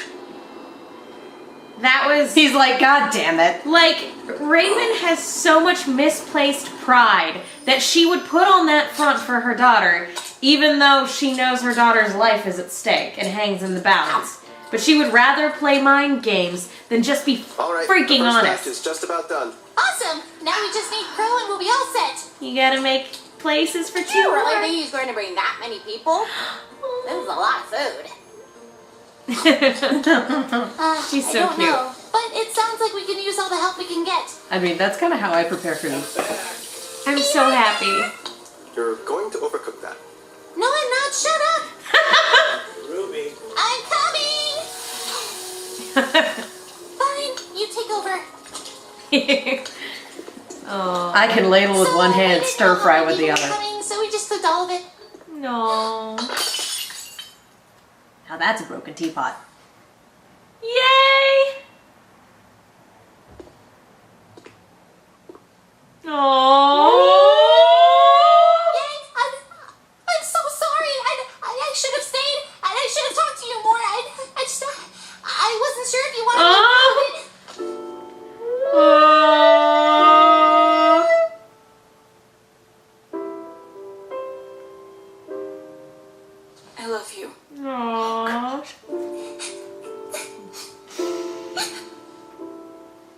Speaker 2: That was...
Speaker 1: He's like, God damn it.
Speaker 2: Like, Raven has so much misplaced pride that she would put on that front for her daughter, even though she knows her daughter's life is at stake and hangs in the balance. But she would rather play mind games than just be
Speaker 6: All right,
Speaker 2: freaking
Speaker 6: the first
Speaker 2: honest.
Speaker 6: match is just about done.
Speaker 5: Awesome! Now we just need Crow and we'll be all set.
Speaker 2: You gotta make places for two
Speaker 5: You really
Speaker 2: more.
Speaker 5: think he's going to bring that many people? This is a lot of food.
Speaker 2: She's so
Speaker 5: I don't
Speaker 2: cute.
Speaker 5: know, but it sounds like we can use all the help we can get.
Speaker 1: I mean, that's kind of how I prepare food.
Speaker 2: I'm so happy.
Speaker 6: You're going to overcook that.
Speaker 5: No, I'm not. Shut up.
Speaker 4: Ruby.
Speaker 5: I'm coming. Fine, you take over.
Speaker 2: Oh
Speaker 1: I can ladle with
Speaker 5: So,
Speaker 1: one
Speaker 5: we
Speaker 1: hand,
Speaker 5: didn't
Speaker 1: stir
Speaker 5: know
Speaker 1: fry
Speaker 5: how
Speaker 1: with
Speaker 5: many
Speaker 1: the
Speaker 5: people
Speaker 1: other.
Speaker 5: were coming, so we just cooked all of it.
Speaker 2: no!
Speaker 1: Now that's a broken teapot.
Speaker 2: Yay! Oh!
Speaker 5: Yay! I'm so sorry. I should have stayed. I should have talked to you more. I wasn't sure if you wanted to.
Speaker 10: I love you.
Speaker 2: Aww.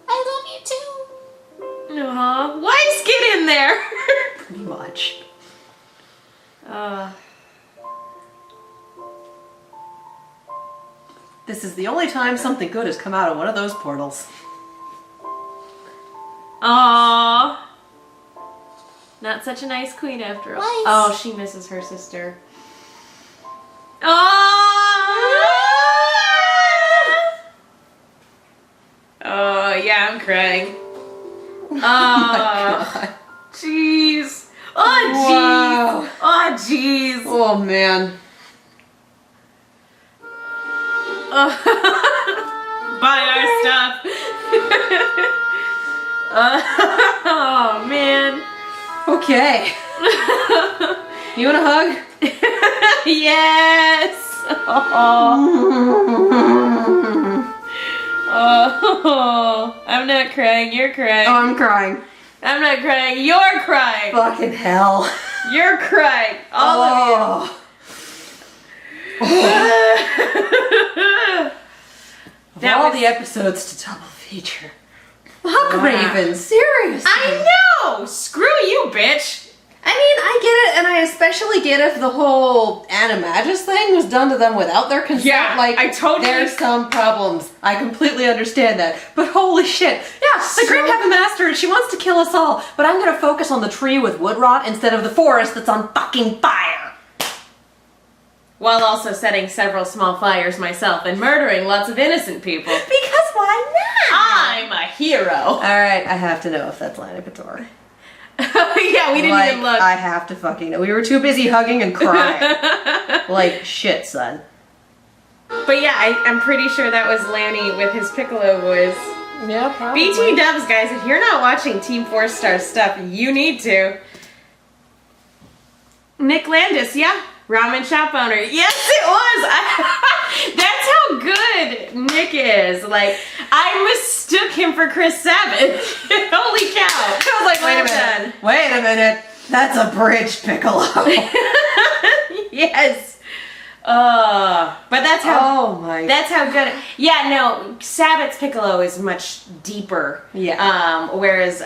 Speaker 5: I love you too.
Speaker 2: Aww. Wives, get in there!
Speaker 1: Pretty much. This is the only time something good has come out of one of those portals.
Speaker 2: Aww. Not such a nice queen after all.
Speaker 5: Wives.
Speaker 2: Oh, she misses her sister. Oh! Oh, yeah, I'm crying. Oh, jeez. Oh, jeez.
Speaker 1: Wow.
Speaker 2: Oh, jeez.
Speaker 1: Oh man.
Speaker 2: Buy our stuff. Oh, man.
Speaker 1: Okay. You want a hug?
Speaker 2: Yes. Oh, I'm not crying. You're crying.
Speaker 1: Oh, I'm crying.
Speaker 2: I'm not crying. You're crying.
Speaker 1: Fucking hell.
Speaker 2: You're crying. All of
Speaker 1: Oh.
Speaker 2: you.
Speaker 1: Of
Speaker 2: That
Speaker 1: all
Speaker 2: was-
Speaker 1: the episodes to double feature. Fuck Raven, seriously.
Speaker 2: I know. Screw you, bitch.
Speaker 1: I mean, I get it, and I especially get if the whole animagus thing was done to them without their consent.
Speaker 2: Yeah,
Speaker 1: like,
Speaker 2: I totally-
Speaker 1: there's some problems. I completely understand that. But holy shit. Yeah, the Grim Heaven Master, she wants to kill us all, but I'm gonna focus on the tree with wood rot instead of the forest that's on fucking fire.
Speaker 2: While also setting several small fires myself and murdering lots of innocent people.
Speaker 1: Because why not?
Speaker 2: I'm a hero.
Speaker 1: Alright, I have to know if that's Lana Couture.
Speaker 2: Yeah, we didn't
Speaker 1: Like,
Speaker 2: even look.
Speaker 1: I have to fucking know. We were too busy hugging and crying. Like, shit, son.
Speaker 2: But yeah, I'm pretty sure that was Lanny with his piccolo voice.
Speaker 1: Yeah, probably.
Speaker 2: BT dubs, guys, if you're not watching Team 4-Star stuff, you need to. Nick Landis, yeah. Ramen shop owner. Yes, it was. That's how good Nick is. Like, I mistook him for Chris Savage. Holy cow.
Speaker 1: I was like, wait a minute. Wait a minute. That's a bridge piccolo.
Speaker 2: Yes. But that's how.
Speaker 1: Oh my.
Speaker 2: That's how good. Yeah, no. Sabbath's Piccolo is much deeper.
Speaker 1: Yeah.
Speaker 2: Whereas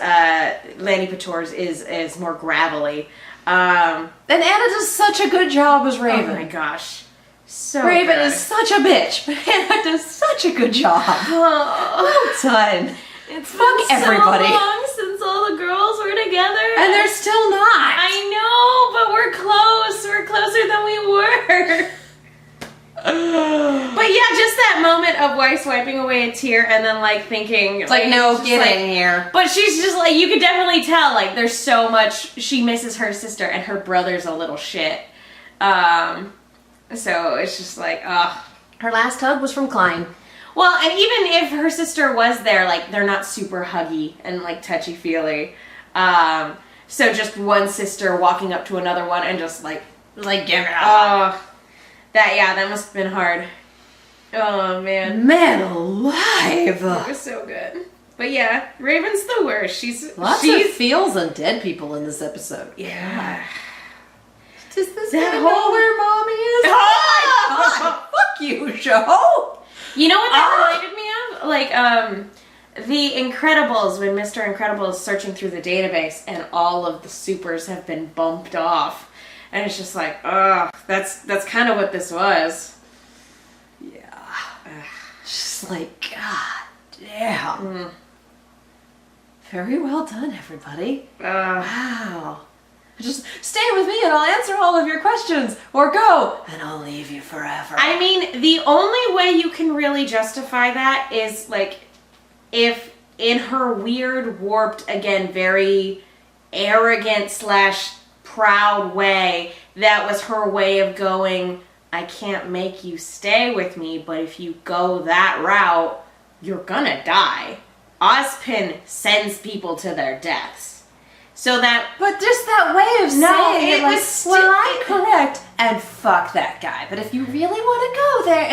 Speaker 2: Lanny Pator's is more gravelly.
Speaker 1: And Anna does such a good job as Raven.
Speaker 2: Oh my gosh. So
Speaker 1: Raven
Speaker 2: good.
Speaker 1: is such a bitch, but Anna does such a good job.
Speaker 2: Oh.
Speaker 1: Well done.
Speaker 2: It's
Speaker 1: Fuck
Speaker 2: been
Speaker 1: everybody.
Speaker 2: so long since all the girls were together.
Speaker 1: And they're still not.
Speaker 2: I know, but we're close. We're closer than we were. But yeah, just that moment of Weiss wiping away a tear and then like thinking,
Speaker 1: It's like, no
Speaker 2: just,
Speaker 1: getting
Speaker 2: like,
Speaker 1: here.
Speaker 2: But she's just like, you could definitely tell like there's so much she misses her sister and her brother's a little shit. So it's just like, ugh.
Speaker 1: Her last hug was from Klein.
Speaker 2: Well, and even if her sister was there, like they're not super huggy and like touchy feely. So just one sister walking up to another one and just like give it up. That must have been hard. Oh man.
Speaker 1: Man alive.
Speaker 2: It was so good. But yeah, Raven's the worst. She's
Speaker 1: Lots of feels and dead people in this episode.
Speaker 2: Yeah.
Speaker 1: Does this
Speaker 2: That
Speaker 1: guy
Speaker 2: whole-
Speaker 1: know where mommy is? Oh my god. Fuck you, Joe.
Speaker 2: You know what that reminded me of? Like, The Incredibles, when Mr. Incredible is searching through the database and all of the supers have been bumped off. And it's just like, that's kind of what this was.
Speaker 1: Yeah. Just like, god damn. Very well done, everybody. Wow. Just stay with me and I'll answer all of your questions. Or go and I'll leave you forever.
Speaker 2: I mean, the only way you can really justify that is like if in her weird, warped, again, very arrogant / proud way, that was her way of going, I can't make you stay with me, but if you go that route, you're gonna die. Ozpin sends people to their deaths. So that...
Speaker 1: But just that way of saying
Speaker 2: it
Speaker 1: it, like,
Speaker 2: was
Speaker 1: well, I'm correct, and fuck that guy. But if you really want to go there,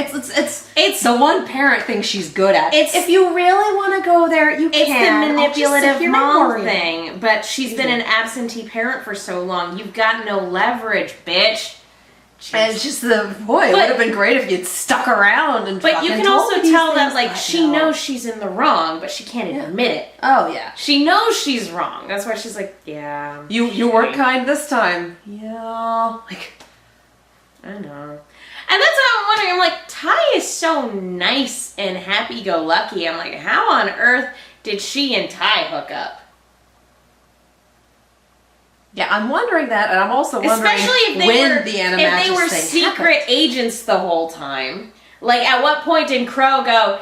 Speaker 1: it's the one parent thing she's good at. If you really want to go there, you
Speaker 2: It's
Speaker 1: can.
Speaker 2: the manipulative mom
Speaker 1: thing.
Speaker 2: thing, but she's been an absentee parent for so long. You've got no leverage, bitch.
Speaker 1: And it's just it would have been great if you'd stuck around and.
Speaker 2: But you
Speaker 1: fucking
Speaker 2: can
Speaker 1: told
Speaker 2: also
Speaker 1: me these
Speaker 2: tell that
Speaker 1: things,
Speaker 2: like
Speaker 1: but
Speaker 2: she
Speaker 1: no.
Speaker 2: knows she's in the wrong, but she can't admit it.
Speaker 1: Oh yeah.
Speaker 2: She knows she's wrong. That's why she's like, yeah.
Speaker 1: You weren't kind this time. Yeah. Like.
Speaker 2: I know. And that's what I'm wondering. I'm like, Ty is so nice and happy-go-lucky. I'm like, how on earth did she and Ty hook up?
Speaker 1: Yeah, I'm wondering that, and I'm also wondering
Speaker 2: Especially if they
Speaker 1: when
Speaker 2: were,
Speaker 1: the
Speaker 2: if
Speaker 1: Animagus
Speaker 2: they were
Speaker 1: thing
Speaker 2: secret
Speaker 1: happened.
Speaker 2: agents the whole time. Like, at what point did Crow go,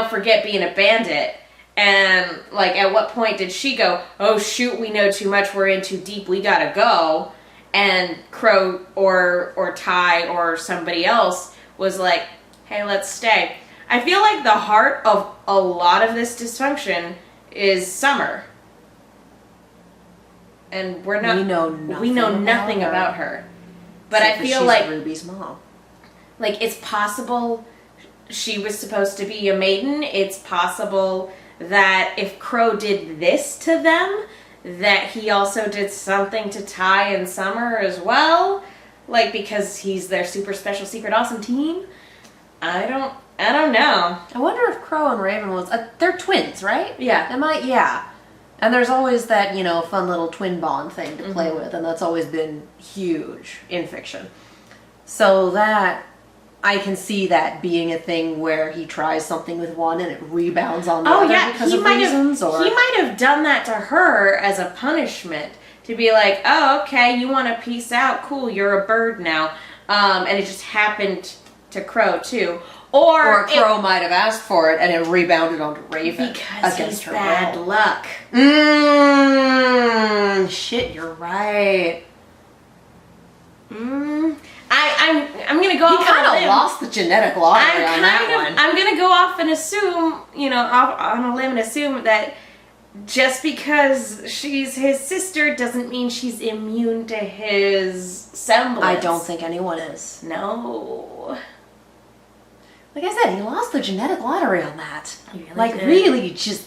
Speaker 2: forget being a bandit? And, like, at what point did she go, oh, shoot, we know too much, we're in too deep, we gotta go? And Crow or Ty or somebody else was like, hey, let's stay. I feel like the heart of a lot of this dysfunction is Summer. And we know nothing about her. But I feel like
Speaker 1: Ruby's mom.
Speaker 2: Like, it's possible she was supposed to be a maiden. It's possible that if Crow did this to them, that he also did something to Ty and Summer as well. Like, because he's their super special secret awesome team. I don't know.
Speaker 1: I wonder if Crow and Raven was... they're twins, right?
Speaker 2: Yeah.
Speaker 1: Yeah. And there's always that, fun little twin bond thing to play with, and that's always been huge in fiction. So that, I can see that being a thing where he tries something with one and it rebounds on the other because of reasons, or...
Speaker 2: He might have done that to her as a punishment. To be like, oh, okay, you want to peace out? Cool, you're a bird now. And it just happened to Crow, too. Or
Speaker 1: Crow might have asked for it and it rebounded onto Raven.
Speaker 2: Because
Speaker 1: against
Speaker 2: he's
Speaker 1: her
Speaker 2: bad
Speaker 1: will.
Speaker 2: luck.
Speaker 1: Shit, you're right.
Speaker 2: I'm gonna go
Speaker 1: He
Speaker 2: off
Speaker 1: kind
Speaker 2: on a
Speaker 1: of
Speaker 2: limb.
Speaker 1: lost the genetic lottery on that one.
Speaker 2: I'm gonna go off and assume, off on a limb and assume that just because she's his sister doesn't mean she's immune to his semblance.
Speaker 1: I don't think anyone is.
Speaker 2: No.
Speaker 1: Like I said, he lost the genetic lottery on that.
Speaker 2: He really did.
Speaker 1: really just...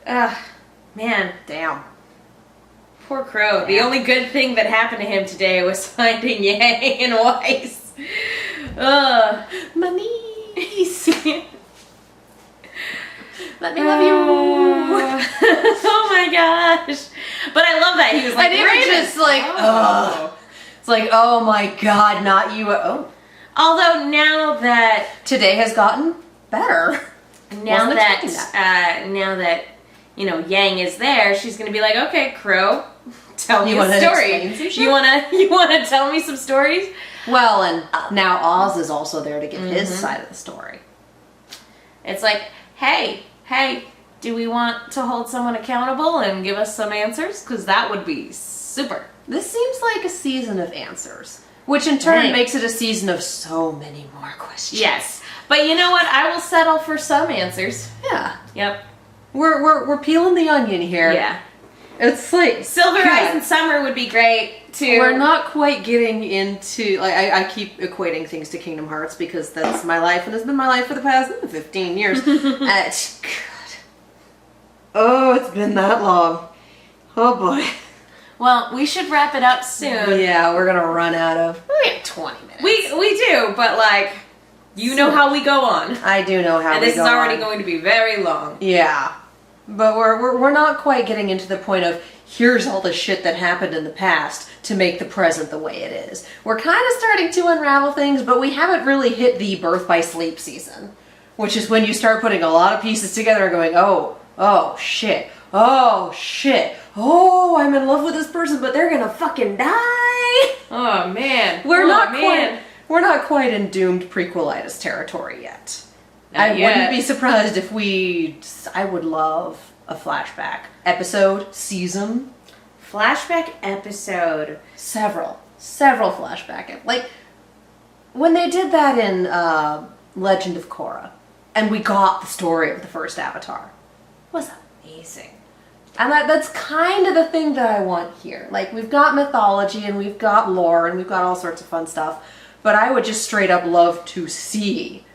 Speaker 2: Man.
Speaker 1: Damn.
Speaker 2: Poor Crow. The only good thing that happened to him today was finding Yang and Weiss.
Speaker 1: My niece. Let me love you.
Speaker 2: Oh my gosh. But I love that. He was like,
Speaker 1: And even just like, ugh. It's like, oh my God, not you. Oh.
Speaker 2: Although now that
Speaker 1: Today has gotten better.
Speaker 2: now that you know Yang is there, she's gonna be like, okay, Crow, tell me
Speaker 1: You
Speaker 2: a
Speaker 1: wanna
Speaker 2: story.
Speaker 1: explain some shit?
Speaker 2: You wanna tell me some stories?
Speaker 1: Well, and now Oz is also there to give his side of the story.
Speaker 2: It's like, hey, do we want to hold someone accountable and give us some answers? Because that would be super.
Speaker 1: This seems like a season of answers, which in turn
Speaker 2: Right.
Speaker 1: makes it a season of so many more questions.
Speaker 2: Yes, but you know what? I will settle for some answers.
Speaker 1: Yeah.
Speaker 2: Yep.
Speaker 1: We're peeling the onion here.
Speaker 2: Yeah.
Speaker 1: It's like
Speaker 2: Silver
Speaker 1: God.
Speaker 2: Eyes and Summer would be great too.
Speaker 1: We're not quite getting into like I keep equating things to Kingdom Hearts because that's my life and has been my life for the past 15 years. God. Oh, it's been that long. Oh boy.
Speaker 2: Well, we should wrap it up soon.
Speaker 1: Yeah, we're gonna run out of. We have 20 minutes.
Speaker 2: We do, but like, you know how we go on,
Speaker 1: I do know how.
Speaker 2: and
Speaker 1: we
Speaker 2: this is
Speaker 1: go
Speaker 2: already
Speaker 1: on.
Speaker 2: going to be very long.
Speaker 1: Yeah, but we're not quite getting into the point of here's all the shit that happened in the past to make the present the way it is. We're kind of starting to unravel things, but we haven't really hit the birth by sleep season, which is when you start putting a lot of pieces together and going, oh shit, oh shit, oh I'm in love with this person, but they're gonna fucking die.
Speaker 2: Oh man,
Speaker 1: We're not quite in doomed prequelitis territory yet. I wouldn't be surprised if I would love a flashback episode, season.
Speaker 2: Flashback episode.
Speaker 1: Several flashback. Like, when they did that in Legend of Korra, and we got the story of the first Avatar, it was amazing. And that's kind of the thing that I want here. Like, we've got mythology, and we've got lore, and we've got all sorts of fun stuff, but I would just straight up love to see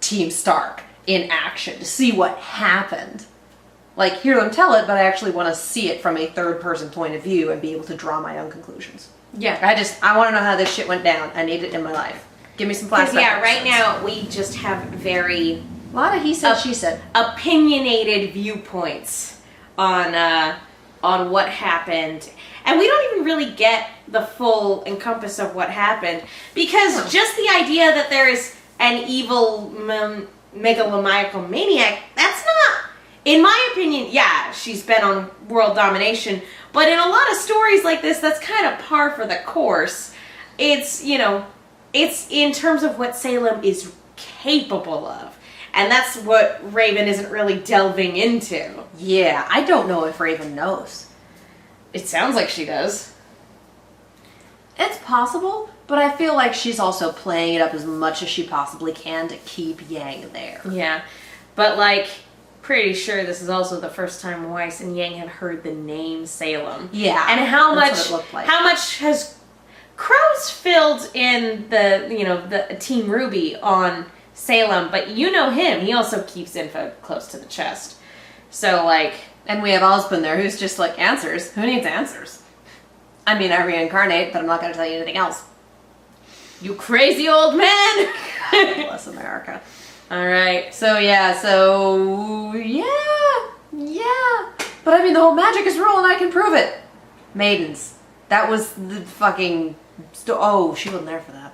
Speaker 1: Team Stark in action, to see what happened. Like, hear them tell it, but I actually want to see it from a third-person point of view and be able to draw my own conclusions.
Speaker 2: Yeah.
Speaker 1: I want to know how this shit went down. I need it in my life. Give me some flashbacks.
Speaker 2: Yeah, right now we just have very
Speaker 1: A lot of he said, she said.
Speaker 2: opinionated viewpoints on what happened, and we don't even really get the full encompass of what happened, because just the idea that there is an evil megalomaniacal maniac, that's not, in my opinion, yeah, she's been on world domination, but in a lot of stories like this, that's kind of par for the course. It's, you know, it's in terms of what Salem is capable of. And that's what Raven isn't really delving into.
Speaker 1: Yeah, I don't know if Raven knows.
Speaker 2: It sounds like she does.
Speaker 1: It's possible, but I feel like she's also playing it up as much as she possibly can to keep Yang there.
Speaker 2: Yeah, but like, pretty sure this is also the first time Weiss and Yang have heard the name Salem.
Speaker 1: Yeah,
Speaker 2: and how
Speaker 1: that's
Speaker 2: much?
Speaker 1: what it looked like.
Speaker 2: How much has Crow's filled in the Team RWBY on Salem? But you know him; he also keeps info close to the chest. So like,
Speaker 1: and we have Osborne there, who's just like, answers. Who needs answers? I mean, I reincarnate, but I'm not going to tell you anything else.
Speaker 2: you crazy old man.
Speaker 1: God bless America.
Speaker 2: All right.
Speaker 1: So yeah. But I mean, the whole magic is real, and I can prove it. Maidens. That was the fucking. Oh, she wasn't there for that.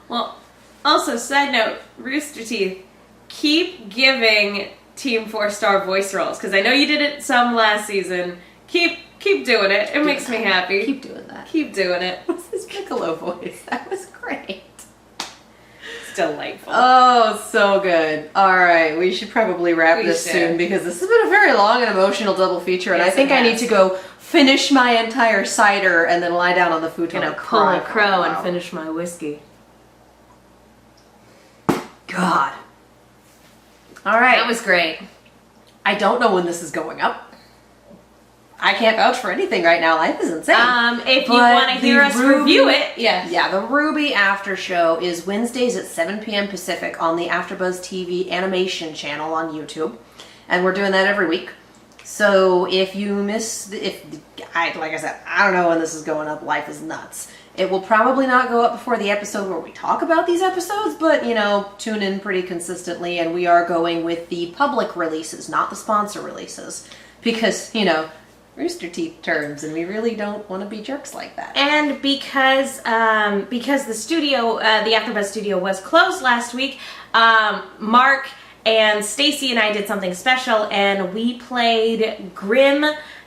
Speaker 2: Well, also, side note, Rooster Teeth, keep giving Team 4-star voice roles, because I know you did it some last season. Keep doing it. It makes me happy.
Speaker 1: Keep doing that.
Speaker 2: Keep doing it.
Speaker 1: What's his Piccolo voice? That was great.
Speaker 2: It's delightful.
Speaker 1: Oh, so good. All right, we should probably wrap this soon, because this has been a very long and emotional double feature, and
Speaker 2: Yes,
Speaker 1: I think
Speaker 2: it
Speaker 1: I need
Speaker 2: has.
Speaker 1: to go finish my entire cider and then lie down on the futon
Speaker 2: I'm
Speaker 1: and
Speaker 2: gonna pull
Speaker 1: cry
Speaker 2: a
Speaker 1: for
Speaker 2: crow and
Speaker 1: while.
Speaker 2: finish my whiskey.
Speaker 1: God. All right.
Speaker 2: That was great.
Speaker 1: I don't know when this is going up. I can't vouch for anything right now. Life is insane.
Speaker 2: If you
Speaker 1: But
Speaker 2: want to hear
Speaker 1: the
Speaker 2: us
Speaker 1: RWBY
Speaker 2: review it, yes.
Speaker 1: Yeah, the RWBY After Show is Wednesdays at 7 p.m. Pacific on the AfterBuzz TV animation channel on YouTube. And we're doing that every week. So if you miss, like I said, I don't know when this is going up. Life is nuts. It will probably not go up before the episode where we talk about these episodes, but, you know, tune in pretty consistently, and we are going with the public releases, not the sponsor releases, because, you know, Rooster Teeth terms, and we really don't want to be jerks like that.
Speaker 2: And because the studio, the AfterBuzz studio was closed last week, Mark and Stacy and I did something special, and we played Grim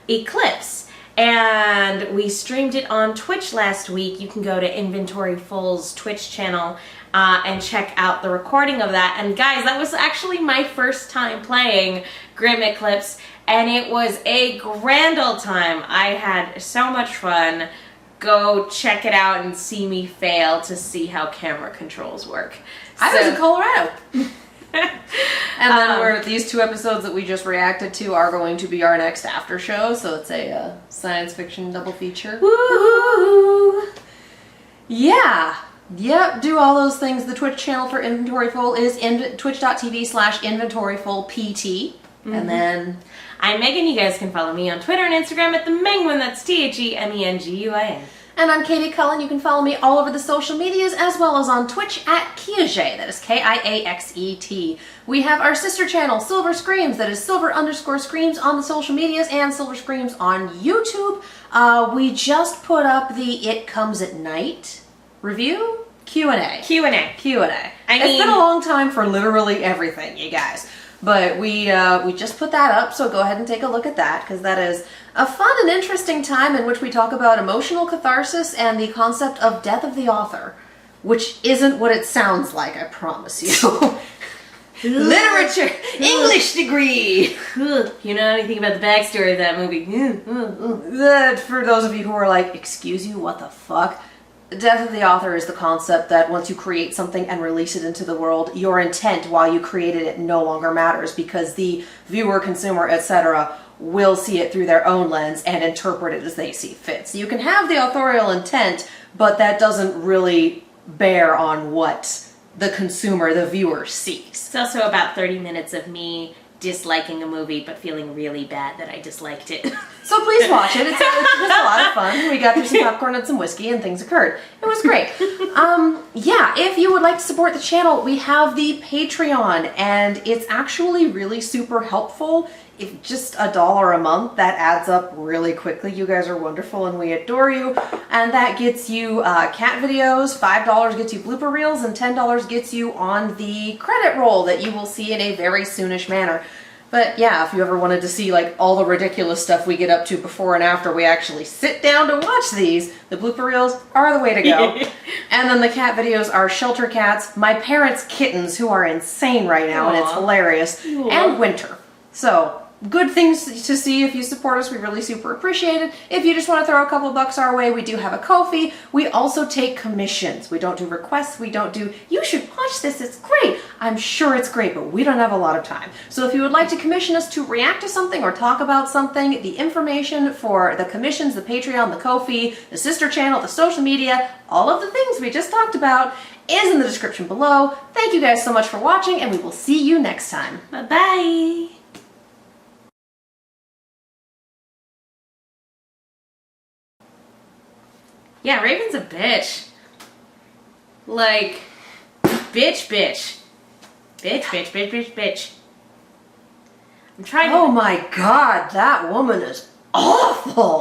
Speaker 2: Eclipse. And we streamed it on Twitch last week. You can go to Inventory Full's Twitch channel and check out the recording of that. And guys, that was actually my first time playing Grim Eclipse, and it was a grand old time. I had so much fun. Go check it out and see me fail to see how camera controls work.
Speaker 1: I was in Colorado. And then these 2 episodes that we just reacted to are going to be our next after show, so it's a science fiction double feature.
Speaker 2: Woo!
Speaker 1: Yeah. Yep, do all those things. The Twitch channel for Inventory Full is twitch.tv/inventoryfullpt. And then
Speaker 2: I'm Megan. You guys can follow me on Twitter and Instagram at the Menguin. That's TheMenguin.
Speaker 1: And I'm Katie Cullen. You can follow me all over the social medias as well as on Twitch at Kiaxet. That is Kiaxet. We have our sister channel, Silver Screams. That is Silver_Screams on the social medias and Silver Screams on YouTube. We just put up the It Comes at Night review Q&A.
Speaker 2: Q&A.
Speaker 1: It's been a long time for literally everything, you guys. But we just put that up, so go ahead and take a look at that, because that is a fun and interesting time in which we talk about emotional catharsis and the concept of death of the author, which isn't what it sounds like, I promise you. Literature, English degree.
Speaker 2: You know anything about the backstory of that movie?
Speaker 1: For those of you who are like, excuse you, what the fuck? Death of the author is the concept that once you create something and release it into the world, your intent while you created it no longer matters, because the viewer, consumer, etc. will see it through their own lens and interpret it as they see fit. So you can have the authorial intent, but that doesn't really bear on what the consumer, the viewer, sees.
Speaker 2: It's also about 30 minutes of me disliking a movie but feeling really bad that I disliked it.
Speaker 1: So please watch it. It's a lot of fun. We got through some popcorn and some whiskey and things occurred. It was great. Yeah, if you would like to support the channel, we have the Patreon, and it's actually really super helpful. If just $1 a month, that adds up really quickly. You guys are wonderful and we adore you. And that gets you cat videos, $5 gets you blooper reels, and $10 gets you on the credit roll that you will see in a very soonish manner. But yeah, if you ever wanted to see like all the ridiculous stuff we get up to before and after we actually sit down to watch these, the blooper reels are the way to go. And then the cat videos are Shelter Cats, my parents' kittens, who are insane right now, and it's hilarious, and Winter. So good things to see if you support us. We really super appreciate it. If you just want to throw a couple bucks our way, we do have a Ko-fi. We also take commissions. We don't do requests. We don't do, you should watch this, it's great. I'm sure it's great, but we don't have a lot of time. So if you would like to commission us to react to something or talk about something, the information for the commissions, the Patreon, the Ko-fi, the sister channel, the social media, all of the things we just talked about is in the description below. Thank you guys so much for watching, and we will see you next time.
Speaker 2: Bye-bye. Yeah, Raven's a bitch. Like, bitch. Bitch. I'm trying to...
Speaker 1: Oh my god, that woman is awful!